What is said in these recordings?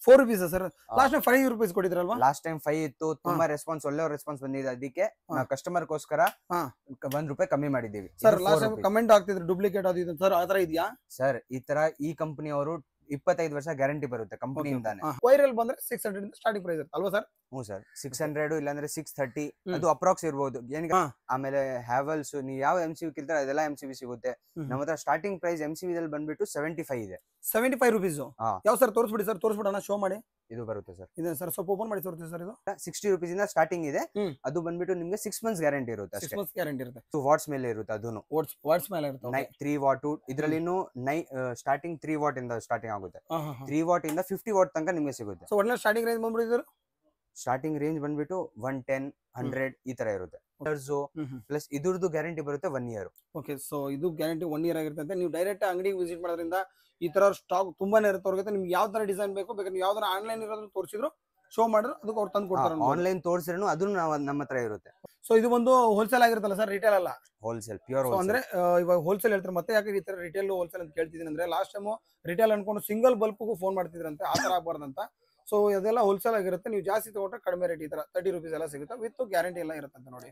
4 rupees sir. Last time 5 rupees ಕೊಟ್ಟಿದ್ರಲ್ವಾ? Last time 5 ಇತ್ತು. ತುಂಬಾ ರೆಸ್ಪಾನ್ಸ್, ಒಳ್ಳೆ ರೆಸ್ಪಾನ್ಸ್ ಬಂದಿದೆ. ಅದಕ್ಕೆ ನಾವು ಕಸ್ಟಮರ್ ಗೋಸ್ಕರ 1 ರೂಪಾಯಿ ಕಮ್ಮಿ ಮಾಡಿದೀವಿ ಸರ್. ಲಾಸ್ಟ್ ಟೈಮ್ ಕಮೆಂಟ್ ಆಗ್ತಿದ್ರು ಡೂಪ್ಲಿಕೇಟ್ ಅದು ಇದು ಸರ್, ಆ ತರ ಇದೆಯಾ ಸರ್? ಈ ತರ ಈ ಕಂಪನಿ ಅವರು 25 ವರ್ಷ ಗ್ಯಾರಂಟಿ ಬರುತ್ತೆ ಕಂಪನಿಯಿಂದಾನೆ. ವೈರಲ್ ಬಂದ್ರೆ 600 ಇಂದ ಸ್ಟಾರ್ಟಿಂಗ್ ಪ್ರೈಸ್ ಇರುತ್ತೆ ಅಲ್ವಾ ಸರ್? ಹ್ಞೂ ಸರ್, 600 ಇಲ್ಲಾಂದ್ರೆ 630 ಅದು ಅಪ್ರಾಕ್ಸ್ ಇರ್ಬೋದು. ಆಮೇಲೆ ಹ್ಯಾವಲ್ಸ್ ನೀವು ಯಾವ MCV ಕೇಳ್ತಾರೆ ಅದೆಲ್ಲ MCV ಸಿಗುತ್ತೆ ನಮ್ಮ ಹತ್ರ. ಸ್ಟಾರ್ಟಿಂಗ್ ಪ್ರೈಸ್ MCV ದಲ್ಲಿ ಬಂದ್ಬಿಟ್ಟು 75 ಇದೆ. 75 rupees. ಯಾವ ಸರ್? ತೋರಿಸ್ಬಿಡಿ ಸರ್, ತೋರಿಸ್ಬಿಡೋಣ, ಶೋ ಮಾಡಿ. ಇದು ಬರುತ್ತೆ ಸರ್. ಇದೆ ಸರ್, ಸ್ವಲ್ಪ ಓಪನ್ ಮಾಡಿ ತೋರಿಸ್ತೀವಿ ಸರ್. ಇದು 60 rupees ಇಂದ ಸ್ಟಾರ್ಟಿಂಗ್ ಇದೆ. ಅದು ಬಂದ್ಬಿಟ್ಟು ನಿಮ್ಗೆ 6 months ಗ್ಯಾರಂಟಿ ಇರುತ್ತೆ. 6 months ಗ್ಯಾರಂಟಿ ಇರುತ್ತೆ. 2 ವಾಟ್ಸ್ ಮೇಲೆ ಇರುತ್ತೆ. ಅದನ್ನು ವಾಟ್ಸ್ ಮೇಲೆ ಇರುತ್ತೆ. 3 ವಾಟ್ ಇದರಲ್ಲಿನೂ ಸ್ಟಾರ್ಟಿಂಗ್ 3 ವಾಟ್ ಇಂದ ಸ್ಟಾರ್ಟಿಂಗ್ ಆಗುತ್ತೆ. 3 ವಾಟ್ ಇಂದ 50 ವಾಟ್ ತನಕ ನಿಮಗೆ ಸಿಗುತ್ತೆ. ಸೊ ಒಳ್ಳೆ ಸ್ಟಾರ್ಟಿಂಗ್ ರೇಂಜ್ ಬಂದ್ಬಿಟ್ಟಿದ್ರು. ಸ್ಟಾರ್ಟಿಂಗ್ ರೇಂಜ್ ಬಂದ್ಬಿಟ್ಟು 110, 100 ಈ ತರ ಇರುತ್ತೆ. ಪ್ಲಸ್ ಇದ್ರದ್ದು ಗ್ಯಾರಂಟಿ ಬರುತ್ತೆ 1 year. ಓಕೆ, ಸೊ ಇದು ಗ್ಯಾರಂಟಿ 1 year ಆಗಿರುತ್ತೆ. ನೀವು ಡೈರೆಕ್ಟ್ ಅಂಗಡಿಗೆ ವಿಸಿಟ್ ಮಾಡೋದ್ರಿಂದ ಈ ತರ ಸ್ಟಾಕ್ ತುಂಬಾನೇ ಇರುತ್ತೆ. ಅವ್ರಿಗೆ ನಿಮ್ಗೆ ಯಾವ ತರ ಡಿಸೈನ್ ಬೇಕು ಬೇಕಾದ್ರೆ ನೀವು ಯಾವ್ದಾರ ಆನ್ಲೈನ್ ಇರೋದನ್ನ ತೋರಿಸಿದ್ರು ಶೋ ಮಾಡಿದ್ರು ಅದಕ್ಕೆ ಅವ್ರು ತಂದು ಕೊಡ್ತಾರೆ. ಆನ್ಲೈನ್ ತೋರಿಸಿದ್ರು ಅದನ್ನು ನಮ್ಮ ಹತ್ರ ಇರುತ್ತೆ. ಸೊ ಇದು ಒಂದು ಹೋಲ್ಸೇಲ್ ಆಗಿರುತ್ತಲ್ಲ ಸರ್, ರಿಟೇಲ್ ಅಲ್ಲ? Wholesale, pure. ಅಂದ್ರೆ ಇವಾಗ ಹೋಲ್ಸೇಲ್ ಹೇಳ್ತಾರೆ. ಮತ್ತೆ ಯಾಕೆ ಈ ತರ ರಿಟೇಲ್ ಹೋಲ್ಸೇಲ್ ಅಂತ ಕೇಳ್ತಿದ್ದೀನಿ ಅಂದ್ರೆ, ಲಾಸ್ಟ್ ಟೈಮ್ ರಿಟೇಲ್ ಅನ್ಕೊಂಡು ಸಿಂಗಲ್ ಬಲ್ಪ್ಗೂ ಫೋನ್ ಮಾಡ್ತಿದ್ರಂತೆ, ಆ ತರ ಆಗ್ಬಾರ್ದಂತ. ಸೊ ಅದೆಲ್ಲ ಹೋಲ್ಸೇಲ್ ಆಗಿರುತ್ತೆ. ನೀವು ಜಾಸ್ತಿ ತಗೊಂಡ್ರೆ ಕಡಿಮೆ ರೇಟ್ ಈ ತರ 30 rupees ಎಲ್ಲ ಸಿಗುತ್ತೆ ವಿತ್ ಗ್ಯಾರಂಟಿ ಎಲ್ಲ ಇರುತ್ತೆ ಅಂತ ನೋಡಿ.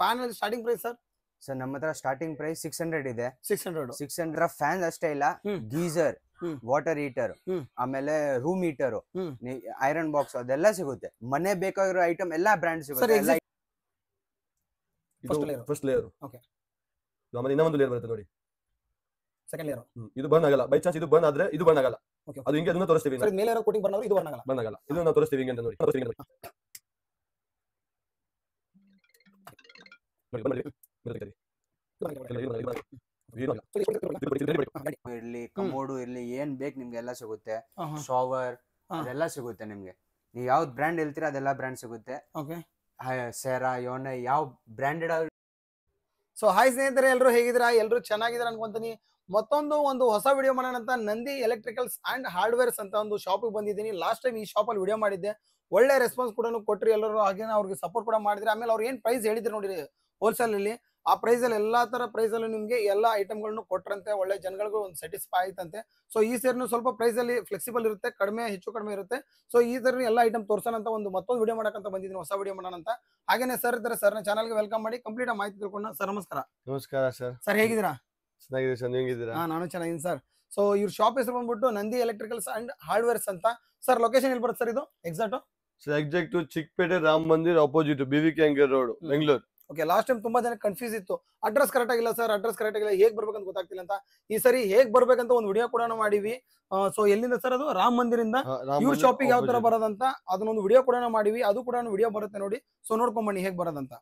Fan starting price sir? Sir ನಮ್ಮ ಹತ್ರ ಸ್ಟಾರ್ಟಿಂಗ್ ಪ್ರೈಸ್ 600 ಇದೆ. 600 ಫ್ಯಾನ್ಸ್ ಅಷ್ಟೇ ಇಲ್ಲ, ಗೀಸರ್, ವಾಟರ್ ಹೀಟರ್, ಆಮೇಲೆ ರೂಮ್ ಹೀಟರ್, ಐರನ್ ಬಾಕ್ಸ್ ಅದೆಲ್ಲ ಸಿಗುತ್ತೆ. ಮನೆ ಬೇಕಾಗಿರೋ ಐಟಮ್ ಎಲ್ಲಾ ಬ್ರ್ಯಾಂಡ್ ಸಿಗುತ್ತೆ. First layer. ಓಕೆ, ಆಮೇಲೆ ಇನ್ನೊಂದು ಲೇಯರ್ ಬರುತ್ತೆ ನೋಡಿ, ಸೆಕೆಂಡ್ ಲೇಯರ್. ಇದು ಬರ್ನ್ ಆಗಲ್ಲ. ಬೈ ಚಾನ್ಸ್ ಇದು ಬರ್ನ್ ಆದ್ರೆ ಇದು ಬರ್ನ್ ಆಗಲ್ಲ. ಅದು ಹಿಂಗೆ ಅದನ್ನ ತೋರಿಸ್ತೀವಿ. ಸರ್ ಮೇಲೆ ಇರೋ ಕೋಟಿಂಗ್ ಬರ್ನ್ ಆದ್ರೆ ಇದು ಬರ್ನ್ ಆಗಲ್ಲ. ಇದನ್ನ ನಾವು ತೋರಿಸ್ತೀವಿ ಹಿಂಗೆ ಅಂತ ನೋಡಿ. ಇರ್ಲಿ, ಕಮೋಡು ಇರ್ಲಿ, ಏನ್ ಬೇಕು ನಿಮ್ಗೆ ಎಲ್ಲ ಸಿಗುತ್ತೆ. ಶವರ್ ಅದೆಲ್ಲ ಸಿಗುತ್ತೆ ನಿಮ್ಗೆ. ನೀವು ಯಾವ್ದು ಬ್ರ್ಯಾಂಡ್ ಹೇಳ್ತೀರಾ ಅದೆಲ್ಲ ಬ್ರ್ಯಾಂಡ್ ಸಿಗುತ್ತೆ. ಸೆರಾ, ಯೋನೆ, ಯಾವ ಬ್ರ್ಯಾಂಡೆಡ್. ಸೊ ಹಾಯ್ ಸ್ನೇಹಿತರೆ, ಎಲ್ಲರೂ ಹೇಗಿದ್ದೀರಾ? ಎಲ್ಲರೂ ಚೆನ್ನಾಗಿದ್ದೀರಾ ಅನ್ಕೊಂತೀನಿ. ಮತ್ತೊಂದು ಹೊಸ ವಿಡಿಯೋ ಮಾಡೋಣ ಅಂತ ನಂದಿ ಎಲೆಕ್ಟ್ರಿಕಲ್ಸ್ ಅಂಡ್ ಹಾರ್ಡ್ವೇರ್ಸ್ ಅಂತ ಒಂದು ಶಾಪಿಗೆ ಬಂದಿದ್ದೀನಿ. ಲಾಸ್ಟ್ ಟೈಮ್ ಈ ಶಾಪಲ್ಲಿ ವಿಡಿಯೋ ಮಾಡಿದ್ದೆ, ಒಳ್ಳೆ ರೆಸ್ಪಾನ್ಸ್ ಕೂಡ ಕೊಟ್ರಿ ಎಲ್ಲರೂ. ಹಾಗೆ ಅವ್ರಿಗೆ ಸಪೋರ್ಟ್ ಕೂಡ ಮಾಡಿದ್ರೆ. ಆಮೇಲೆ ಅವ್ರು ಏನ್ ಪ್ರೈಸ್ ಹೇಳಿದ್ರು ನೋಡಿರಿ ಹೋಲ್ಸೇಲ್ ಅಲ್ಲಿ, ಆ ಪ್ರೈಸ್ ಅಲ್ಲಿ ಎಲ್ಲಾ ತರ ಪ್ರೈಸ್ ಅಲ್ಲಿ ನಿಮ್ಗೆ ಎಲ್ಲಾ ಐಟಮ್ ಗಳನ್ನು ಕೊಟ್ರಂತೆ. ಒಳ್ಳೆ ಜನಗಳಿಗೂ ಒಂದು ಸ್ಯಾಟಿಸ್ಫೈ ಆಯ್ತಂತೆ. ಸೊ ಈ ಸೇರ್ನು ಸ್ವಲ್ಪ ಪ್ರೈಸ್ ಅಲ್ಲಿ ಫ್ಲೆಕ್ಸಿಬಲ್ ಇರುತ್ತೆ, ಹೆಚ್ಚು ಕಡಿಮೆ ಇರುತ್ತೆ. ಸೊ ಈ ತರ ಎಲ್ಲ ಐಟಮ್ ತೋರ್ಸೋಣ ಅಂತ ಮತ್ತೊಂದು ವಿಡಿಯೋ ಮಾಡಕ್ಕಂತ ಬಂದಿದ್ದೀನಿ, ಹೊಸ ವಿಡಿಯೋ ಮಾಡೋಣ ಅಂತ. ಹಾಗೇನೆ ಸರ್ ಇದ್ದಾರೆ, ಸರ್ನ ಚಾನಲ್ಗೆ ವೆಲ್ಕಮ್ ಮಾಡಿ ಕಂಪ್ಲೀಟ್ ಮಾಹಿತಿ ತಿಳ್ಕೊಂಡು. ಸರ್ ನಮಸ್ಕಾರ. ನಮಸ್ಕಾರ ಸರ್. ಸರ್ ಹೇಗಿದ್ದೀರಾ? ಚೆನ್ನಾಗಿದೆ ಸರ್, ನೀವು ಹೇಗಿದ್ದೀರಾ? ನಾನು ಚೆನ್ನಾಗಿದ್ದೀನಿ ಸರ್. ಸೊ ಇವ್ರ ಶಾಪ್ ಹೆಸರು ಬಂದ್ಬಿಟ್ಟು ನಂದಿ ಎಲೆಕ್ಟ್ರಿಕಲ್ಸ್ ಅಂಡ್ ಹಾರ್ಡ್ವೇರ್ಸ್ ಅಂತ. ಸರ್ ಲೊಕೇಶನ್ ಎಲ್ಲಿ ಬರುತ್ತೆ ಸರ್ ಇದು exact? Exact Chickpet Rama Mandir opposite BVK Iyengar road, Bengaluru. Okay, last time ತುಂಬಾ ಜನ ಕನ್ಫ್ಯೂಸ್ ಇತ್ತು, ಅಡ್ರೆಸ್ ಕರೆಕ್ಟ್ ಆಗಿಲ್ಲ ಸರ್, ಅಡ್ರೆಸ್ ಕರೆಕ್ಟ್ ಆಗಿಲ್ಲ, ಹೇಗ್ ಬರ್ಬೇಕಂತ ಗೊತ್ತಾಗ್ತಿಲ್ಲ ಅಂತ. ಈ ಸರಿ ಹೇಗ್ ಬರ್ಬೇಕಂತ ಒಂದು ವಿಡಿಯೋ ಕೂಡ ಮಾಡಿವಿ. ಸೊ ಎಲ್ಲಿಂದ ಸರ್ ಅದು? ರಾಮ ಮಂದಿರಿಂದ ಇವ್ರ ಶಾಪಿಗೆ ಯಾವ ತರ ಬರೋದಂತ ಅದನ್ನೊಂದು ವಿಡಿಯೋ ಕೂಡ ಮಾಡಿವಿ. ಅದು ಕೂಡ ವಿಡಿಯೋ ಬರುತ್ತೆ ನೋಡಿ. ಸೊ ನೋಡ್ಕೊಂಡ್ ಬನ್ನಿ ಹೇಗ್ ಬರೋದಂತ.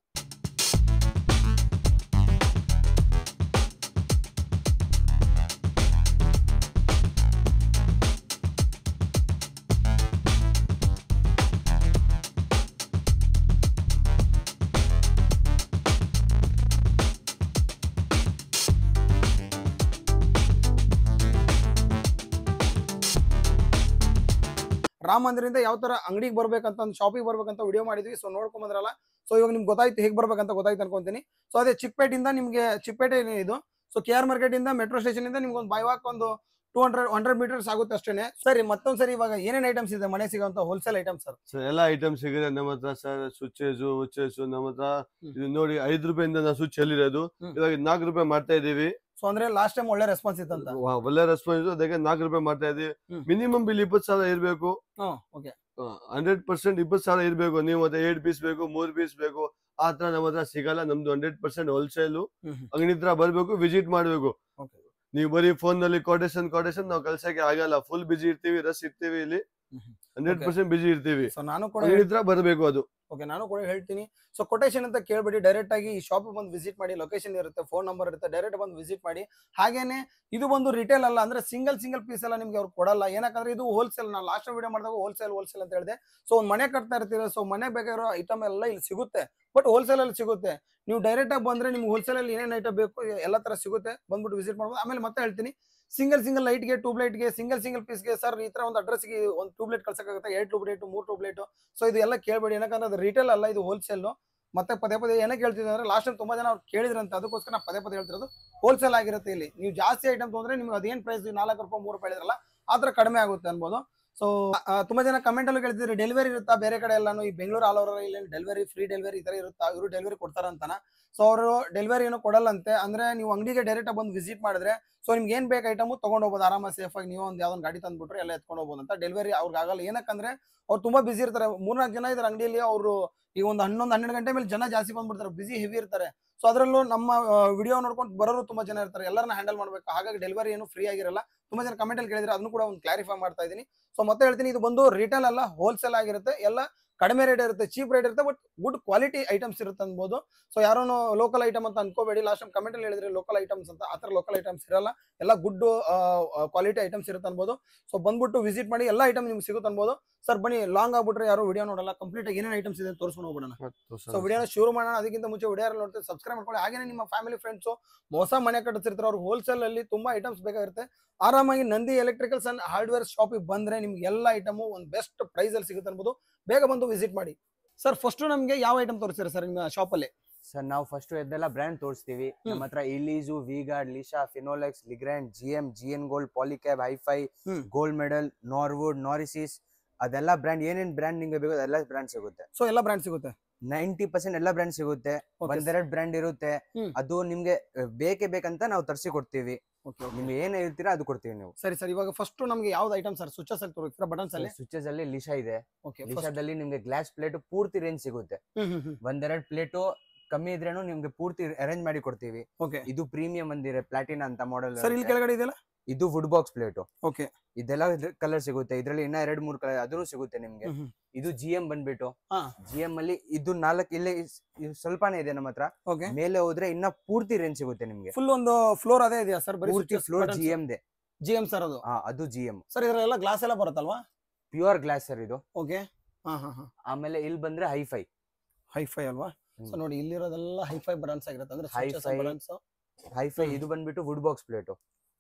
ರಾಮ ಮಂದಿರಿಂದ ಯಾವ ತರ ಅಂಗಡಿಗೆ ಬರ್ಬೇಕಂತ, ಒಂದು ಶಾಪಿಗೆ ಬರ್ಬೇಕಂತ ವಿಡಿಯೋ ಮಾಡಿದ್ವಿ. ಸೊ ನೋಡ್ಕೊಂಡ್ ಬಂದ್ರಲ್ಲ. ಸೊ ಇವಾಗ ನಿಮ್ಗೆ ಗೊತ್ತಾಯ್ತು ಹೇಗ್ ಬರ್ಬೇಕಂತ ಗೊತ್ತಾಯ್ತು ಅನ್ಕೊಂತೀನಿ. ಸೊ ಅದೇ ಚಿಕ್ಕಪೇಟೆಯಿಂದ ನಿಮ್ಗೆ, ಚಿಕ್ಕಪೇಟೆ ಇದು. ಸೊ KR ಮಾರ್ಕೆಟ್ ಇಂದ ಮೆಟ್ರೋ ಸ್ಟೇಷನ್ ಇಂದ ನಿಮ್ಗೆ ಒಂದು ಬೈ ವಾಕ್ ಒಂದು 200 meters ಆಗುತ್ತೆ ಅಷ್ಟೇನೆ. ಸರಿ, ಮತ್ತೊಂದ್ಸರಿ ಇವಾಗ ಏನೇನ್ ಐಟಮ್ಸ್ ಇದೆ ಮನೆ ಸಿಗೋಂತ ಹೋಲ್ಸೇಲ್ ಐಟಮ್ ಸರ್? ಎಲ್ಲ ಐಟಮ್ ಸಿಗುತ್ತೆ ನಮ್ಮ ಹತ್ರ ಸರ್. ಸ್ವಿಚಸ್ ನಮ್ಮ ಹತ್ರ. ಇದು ನೋಡಿ 5 ರೂಪಾಯಿಂದ ನಾವು ಸ್ವಿಚ್ ಹೇಳಿರೋದು, ಇವಾಗ 4 ರೂಪಾಯಿ ಮಾಡ್ತಾ ಇದೀವಿ. ಸೊ ಅಂದ್ರೆ ಲಾಸ್ಟ್ ಟೈಮ್ ಒಳ್ಳೆ ರೆಸ್ಪಾನ್ಸ್ ಇತ್ತಂತ. ಒಳ್ಳೆ ರೆಸ್ಪಾನ್ಸ್ ಇತ್ತು, ಅದಕ್ಕೆ 4 ರೂಪಾಯಿ ಮಾಡ್ತಾ ಇದೀವಿ. ಮಿನಿಮಮ್ ಬಿಲ್ 20,000 ಇರ್ಬೇಕು. 100% 20,000 ಇರ್ಬೇಕು. ನೀವು ಮತ್ತೆ 8 ಪೀಸ್ ಬೇಕು, 3 ಪೀಸ್ ಬೇಕು, ಆ ತರ ನಮ್ಮ ಹತ್ರ ಸಿಗಲ್ಲ. ನಮ್ದು 100% ಹೋಲ್ಸೇಲ್. ಅಂಗಡಿ ಹತ್ರ ಬರ್ಬೇಕು, ವಿಸಿಟ್ ಮಾಡ್ಬೇಕು. ನೀವು ಬರೀ ಫೋನ್ ನಲ್ಲಿ ಕೊಟೇಶನ್ ನಾವು ಕಳ್ಸಕ್ಕೆ ಆಗಲ್ಲ. ಫುಲ್ ಬಿಜಿ ಇರ್ತೀವಿ, ರಶ್ ಇರ್ತೀವಿ, ಇಲ್ಲಿ 100% ಬಿಜಿ ಇರ್ತೀವಿ. ನಾನು ಕೂಡ ಬರಬೇಕು ಅದು. ಓಕೆ, ನಾನು ಕೂಡ ಹೇಳ್ತೀನಿ. ಸೊ ಕೊಟೇಶನ್ ಅಂತ ಕೇಳ್ಬಿಡಿ, ಡೈರೆಕ್ಟ್ ಆಗಿ ಈ ಶಾಪ್ ಬಂದು ವಿಸಿಟ್ ಮಾಡಿ. ಲೊಕೇಶನ್ ಇರುತ್ತೆ, ಫೋನ್ ನಂಬರ್ ಇರುತ್ತೆ, ಡೈರೆಕ್ಟ್ ಬಂದು ವಿಸಿಟ್ ಮಾಡಿ. ಹಾಗೇನೆ ಇದು ಒಂದು ರಿಟೇಲ್ ಅಲ್ಲ, ಅಂದ್ರೆ ಸಿಂಗಲ್ ಪೀಸ್ ಎಲ್ಲ ನಿಮ್ಗೆ ಅವ್ರು ಕೊಡಲ್ಲ. ಏನಕ್ಕಂದ್ರೆ ಇದು ಹೋಲ್ಸೇಲ್. ನಾನು ಲಾಸ್ಟ್ ವಿಡಿಯೋ ಮಾಡಿದಾಗ ಹೋಲ್ಸೇಲ್ ಅಂತ ಹೇಳಿದೆ. ಸೊ ಒಂದು ಮನೆ ಕಟ್ತಾ ಇರ್ತೀರ, ಸೊ ಮನೆ ಬೇಕಾಗಿರೋ ಐಟಮ್ ಎಲ್ಲ ಇಲ್ಲಿ ಸಿಗುತ್ತೆ, ಬಟ್ ಹೋಲ್ಸೇಲ್ ಅಲ್ಲಿ ಸಿಗುತ್ತೆ. ನೀವು ಡೈರೆಕ್ಟ್ ಆಗಿ ಬಂದ್ರೆ ನಿಮ್ಗೆ ಹೋಲ್ಸೇಲ್ ಅಲ್ಲಿ ಏನೇನ್ ಐಟಮ್ ಬೇಕು ಎಲ್ಲ ತರ ಸಿಗುತ್ತೆ, ಬಂದ್ಬಿಟ್ಟು ವಿಸಿಟ್ ಮಾಡ್ಬೋದು. ಆಮೇಲೆ ಮತ್ತೆ ಹೇಳ್ತೀನಿ, ಸಿಂಗಲ್ ಲೈಟ್ಗೆ, ಟ್ಯೂಬ್ಲೈಟ್ಗೆ, ಸಿಂಗಲ್ ಪೀಸ್ಗೆ ಸರ್ ಈ ತರ ಒಂದು ಅಡ್ರೆಸ್ಗೆ ಒಂದು ಟ್ಯೂಬ್ಲೈಟ್ ಕಳ್ಸಕ್ಕಾಗುತ್ತೆ, 2 ಟ್ಯೂಬ್ಲೈಟ್, 3 ಟ್ಯೂಬ್ಲೈಟ್. ಸೊ ಇದು ಎಲ್ಲ ಕೇಳಬೇಡಿ, ಏನಕ್ಕಂದ್ರೆ ಅದು ರಿಟೇಲ್ ಅಲ್ಲ, ಇದು ಹೋಲ್ಸೇಲ್. ಮತ್ತೆ ಪದೇ ಏನಕ್ಕೆ ಹೇಳ್ತಿದ್ದೆ ಅಂದ್ರೆ, ಲಾಸ್ಟ್ ಟೈಮ್ ತುಂಬಾ ಜನ ಅವ್ರು ಕೇಳಿದ್ರಂತ, ಅದಕ್ಕೋಸ್ಕರ ನಾ ಪದೇ ಹೇಳ್ತಿರೋದು ಹೋಲ್ಸೇಲ್ ಆಗಿರುತ್ತೆ. ಇಲ್ಲಿ ನೀವು ಜಾಸ್ತಿ ಐಟಮ್ ತೊಂದ್ರೆ ನಿಮ್ಗೆ ಅದೇನ್ ಪ್ರೈಸ್ 4 ರೂಪಾಯಿ 3 ರೂಪಾಯಿ ಹೇಳಿದ್ರಲ್ಲ, ಆ ತರ ಕಡಿಮೆ ಆಗುತ್ತೆ ಅನ್ಬೋದು. ಸೊ ತುಂಬಾ ಜನ ಕಮೆಂಟ್ ಅಲ್ಲೂ ಕೇಳ್ತಿದ್ರೆ ಡೆಲಿವರಿ ಇರುತ್ತಾ ಬೇರೆ ಕಡೆ ಎಲ್ಲಾನು ಈ ಬೆಂಗಳೂರು ಆಲ್ ಓವರ್ ಇಲ್ಲಿ ಡೆಲಿವರಿ ಫ್ರೀ ಡೆಲಿವರಿ ಈ ತರ ಇರುತ್ತಾ, ಇವರು ಡೆಲಿವರಿ ಕೊಡ್ತಾರ ಅಂತಾನ. ಸೊ ಅವರು ಡೆಲಿವರಿ ಏನು ಕೊಡಲ್ಲಂತೆ. ಅಂದ್ರೆ ನೀವು ಅಂಗಡಿಗೆ ಡೈರೆಕ್ಟ್ ಆಗಿ ಬಂದು ವಿಸಿಟ್ ಮಾಡಿದ್ರೆ ಸೊ ನಿಮ್ಗೆ ಏನ್ ಬೇಕು ಐಟಮ್ ತಗೊಂಡ್ ಹೋಗ್ಬೋದು ಆರಾಮಾಗಿ ಸೇಫ್ ಆಗಿ. ನೀವು ಒಂದು ಯಾವ್ದೊಂದು ಗಾಡಿ ತಂದ್ಬಿಟ್ರೆ ಎಲ್ಲ ಎತ್ಕೊಂಡು ಹೋಗ್ಬೋದು ಅಂತ. ಡೆಲಿವರಿ ಅವ್ರಿಗೆ ಆಗಲ್ಲ, ಏನಕ್ಕಂದ್ರೆ ಅವ್ರು ತುಂಬಾ ಬಿಸಿ ಇರ್ತಾರೆ. 3-4 ಜನ ಇದಾರೆ ಅಂಗಡಿಯಲ್ಲಿ. ಅವರು ಈಗ ಒಂದು 11-12 ಗಂಟೆ ಮೇಲೆ ಜನ ಜಾಸ್ತಿ ಬಂದ್ಬಿಡ್ತಾರೆ, ಬಿಸಿ ಹೆವಿ ಇರ್ತಾರೆ. ಸೊ ಅದರಲ್ಲೂ ನಮ್ಮ ವಿಡಿಯೋ ನೋಡ್ಕೊಂಡು ಬರೋರು ತುಂಬಾ ಜನ ಇರ್ತಾರೆ, ಎಲ್ಲರನ್ನ ಹ್ಯಾಂಡಲ್ ಮಾಡ್ಬೇಕು. ಹಾಗಾಗಿ ಡೆಲಿವರಿ ಏನು ಫ್ರೀ ಆಗಿರಲ್ಲ. ತುಂಬಾ ಜನ ಕಮೆಂಟ್ ಅಲ್ಲಿ ಕೇಳಿದ್ರೆ ಅದನ್ನು ಕೂಡ ಒಂದು ಕ್ಲಾರಿಫೈ ಮಾಡ್ತಾ ಇದೀನಿ. ಸೊ ಮತ್ತೆ ಹೇಳ್ತೀನಿ, ಇದು ಬಂದು ರಿಟೇಲ್ ಅಲ್ಲ, ಹೋಲ್ಸೇಲ್ ಆಗಿರುತ್ತೆ. ಎಲ್ಲ ಕಡಿಮೆ ರೇಟ್ ಇರುತ್ತೆ, ಚೀಪ್ ರೇಟ್ ಇರುತ್ತೆ, ಬಟ್ ಗುಡ್ ಕ್ವಾಲಿಟಿ ಐಟಮ್ಸ್ ಇರುತ್ತೆ ಅನ್ಬೋದು. ಸೊ ಯಾರೋ ಲೋಕಲ್ ಐಟಮ್ ಅಂತ ಅನ್ಕೋಬೇಡಿ. ಲಾಸ್ಟ್ ಟೈಮ್ ಕಮೆಂಟ್ ಅಲ್ಲಿ ಹೇಳಿದ್ರೆ ಲೋಕಲ್ ಐಟಮ್ಸ್ ಅಂತ, ಆತರ ಲೋಕಲ್ ಐಟಮ್ಸ್ ಇರಲ್ಲ. ಎಲ್ಲ ಗುಡ್ ಕ್ವಾಲಿಟಿ ಐಟಮ್ಸ್ ಇರುತ್ತೆ ಅನ್ಬೋದು. ಸೊ ಬಂದ್ಬಿಟ್ಟು ವಿಸಿಟ್ ಮಾಡಿ, ಎಲ್ಲ ಐಟಮ್ ನಿಮ್ಗೆ ಸಿಗುತ್ತೆ ಅನ್ಬೋದು. ಸರ್ ಬನ್ನಿ, ಲಾಂಗ್ ಆಗ್ಬಿಟ್ರೆ ಯಾರು ವಿಡಿಯೋ ನೋಡಲ್ಲ, ಕಂಪ್ಲೀಟ್ ಆಗಿ ಏನೇನು ಐಟಮ್ಸ್ ಇದೆ ತೋರಿಸ್ಕೊಂಡು ಹೋಗ್ಬಿಡೋಣ. ಸೊ ವಿಡಿಯೋನ ಶುರು ಮಾಡೋಣ. ಅದಕ್ಕಿಂತ ಮುಂಚೆ ವಿಡಿಯೋ ನೋಡ್ತೀವಿ, ಸಬ್ಸ್ಕ್ರೈಬ್ ಮಾಡ್ಕೊಳ್ಳಿ. ಹಾಗೇನೆ ನಿಮ್ಮ ಫ್ಯಾಮಿಲಿ ಫ್ರೆಂಡ್ಸ್ ಹೊಸ ಮನೆ ಕಟ್ಟಿಸಿರ್ತಾರೆ, ಅವ್ರಿಗೆ ಹೋಲ್ಸೇಲ್ ಅಲ್ಲಿ ತುಂಬಾ ಐಟಮ್ಸ್ ಬೇಕಾಗಿರುತ್ತೆ. ಆರಾಮಾಗಿ ನಂದಿ ಎಲೆಕ್ಟ್ರಿಕಲ್ಸ್ ಅಂಡ್ ಹಾರ್ಡ್ವೇರ್ ಶಾಪಿಗೆ ಬಂದ್ರೆ ನಿಮ್ಗೆ ಎಲ್ಲ ಐಟಮ್ ಒಂದು ಬೆಸ್ಟ್ ಪ್ರೈಸ್ ಅಲ್ಲಿ ಸಿಗುತ್ತೆ ಅನ್ಬೋದು. ಬೇಗ ಬಂದು ವಿಸಿಟ್ ಮಾಡಿ. ಸರ್ ಫಸ್ಟ್ ನಮ್ಗೆ ಯಾವ ಐಟಮ್ ತೋರಿಸ್ತೀರಾ ಸರ್ ನಿಮ್ಮ ಶಾಪ್ ಅಲ್ಲಿ? ಸರ್ ನಾವು ಫಸ್ಟ್ ಎದ್ದೆಲ್ಲ ಬ್ರ್ಯಾಂಡ್ ತೋರಿಸ್ತೀವಿ. ನಮ್ಮ ಹತ್ರ ಇಲೀಸು, Vguard, Lisha, Finolex, Legrand, GN Gold, Polycab, hifi, Gold Medal, Norwood, ನಾರಿಸಿಸ್, ಅದೆಲ್ಲ ಬ್ರ್ಯಾಂಡ್ ಏನೇನ್ ಬ್ರ್ಯಾಂಡ್ ನಿಮ್ಗೆ ಬೇಕು ಅದೆಲ್ಲ ಬ್ರ್ಯಾಂಡ್ ಸಿಗುತ್ತೆ. ಸೊ ಎಲ್ಲ ಬ್ರ್ಯಾಂಡ್ ಸಿಗುತ್ತೆ, 90% ಎಲ್ಲ ಬ್ರ್ಯಾಂಡ್ ಸಿಗುತ್ತೆ. ಒಂದೆರಡು ಬ್ರ್ಯಾಂಡ್ ಇರುತ್ತೆ. ಅದು ನಿಮ್ಗೆ ಬೇಕೇ ಬೇಕಂತ ನಾವು ತರಿಸಿ ಕೊಡ್ತೀವಿ. ನಿಮ್ಗೆ ಏನ್ ಹೇಳ್ತೀರಾ ಅದು ಕೊಡ್ತೀವಿ ನೀವು. ಸರಿ ಸರ್, ಇವಾಗ ಫಸ್ಟ್ ನಮ್ಗೆ ಯಾವ್ದು ಐಟಮ್ ಸರ್? ಸ್ವಿಚಸ್ ಅಲ್ಲಿ ತೋರಿಸ್ತೀರಾ? ಬಟನ್ಸ್ ಅಲ್ಲಿ? ಸ್ವಿಚಸ್ ಅಲ್ಲಿ ಲಿಶಾ ಇದೆ. ಲಿಶಾದಲ್ಲಿ ನಿಮ್ಗೆ ಗ್ಲಾಸ್ ಪ್ಲೇಟ್ ಪೂರ್ತಿ ರೇಂಜ್ ಸಿಗುತ್ತೆ. ಒಂದೆರಡು ಪ್ಲೇಟು ಕಮ್ಮಿ ಇದ್ರೇನು ನಿಮ್ಗೆ ಪೂರ್ತಿ ಅರೇಂಜ್ ಮಾಡಿ ಕೊಡ್ತೀವಿ. ಇದು ಪ್ರೀಮಿಯಂ ಬಂದಿದೆ, ಪ್ಲಾಟಿನಾ ಅಂತ ಮಾಡೆಲ್. ಸರ್ ಇಲ್ಲಿ ಕೆಳಗಡೆ ಇದೆಯಲ್ಲ, ಇದು ವುಡ್ ಬಾಕ್ಸ್ ಪ್ಲೇಟ್. ಓಕೆ, ಇದೆಲ್ಲ ಕಲರ್ ಸಿಗುತ್ತೆ. ಇದ್ರಲ್ಲಿ ಇನ್ನ 2-3 ಕಲರ್ ಅದನ್ನು ಸಿಗುತ್ತೆ ನಿಮ್ಗೆ. ಇದು ಜಿಎಂ ಬಂದ್ಬಿಟ್ಟು, ಜಿಎಂ ಅಲ್ಲಿ ಇದು 4 ಇಲ್ಲಿ ಸ್ವಲ್ಪನೇ ಇದೆ ನಮ್ಮ ಹತ್ರ. ಮೇಲೆ ಹೋದ್ರೆ ಇನ್ನ ಪೂರ್ತಿ ರೇಂಜ್ ಸಿಗುತ್ತೆ ನಿಮ್ಗೆ. ಫುಲ್ ಒಂದು ಫ್ಲೋರ್ ಅದೇ ಇದೆಯಾ ಸರ್? ಪೂರ್ತಿ ಫ್ಲೋರ್ ಜಿಎಂ ದೆ. ಜಿಎಂ ಸರ್ ಅದು? ಅದು ಜಿಎಂ ಸರ್. ಇದರೆಲ್ಲ ಗ್ಲಾಸ್ ಎಲ್ಲ ಬರುತ್ತಲ್ವಾ? ಪ್ಯೂರ್ ಗ್ಲಾಸ್ ಸರ್ ಇದು. ಓಕೆ. ಆಮೇಲೆ ಇಲ್ಲಿ ಬಂದ್ರೆ ಹೈಫೈ. ಹೈಫೈ ಅಲ್ವಾ? ಸೊ ನೋಡಿ, ಇಲ್ಲಿರೋದೆಲ್ಲ ಹೈಫೈ ಬ್ರಾಂಡ್ಸ್ ಆಗಿರುತ್ತೆ. ಅಂದ್ರೆ ಹೈಫೈ ಇದು ಬಂದ್ಬಿಟ್ಟು ವುಡ್ ಬಾಕ್ಸ್ ಪ್ಲೇಟ್.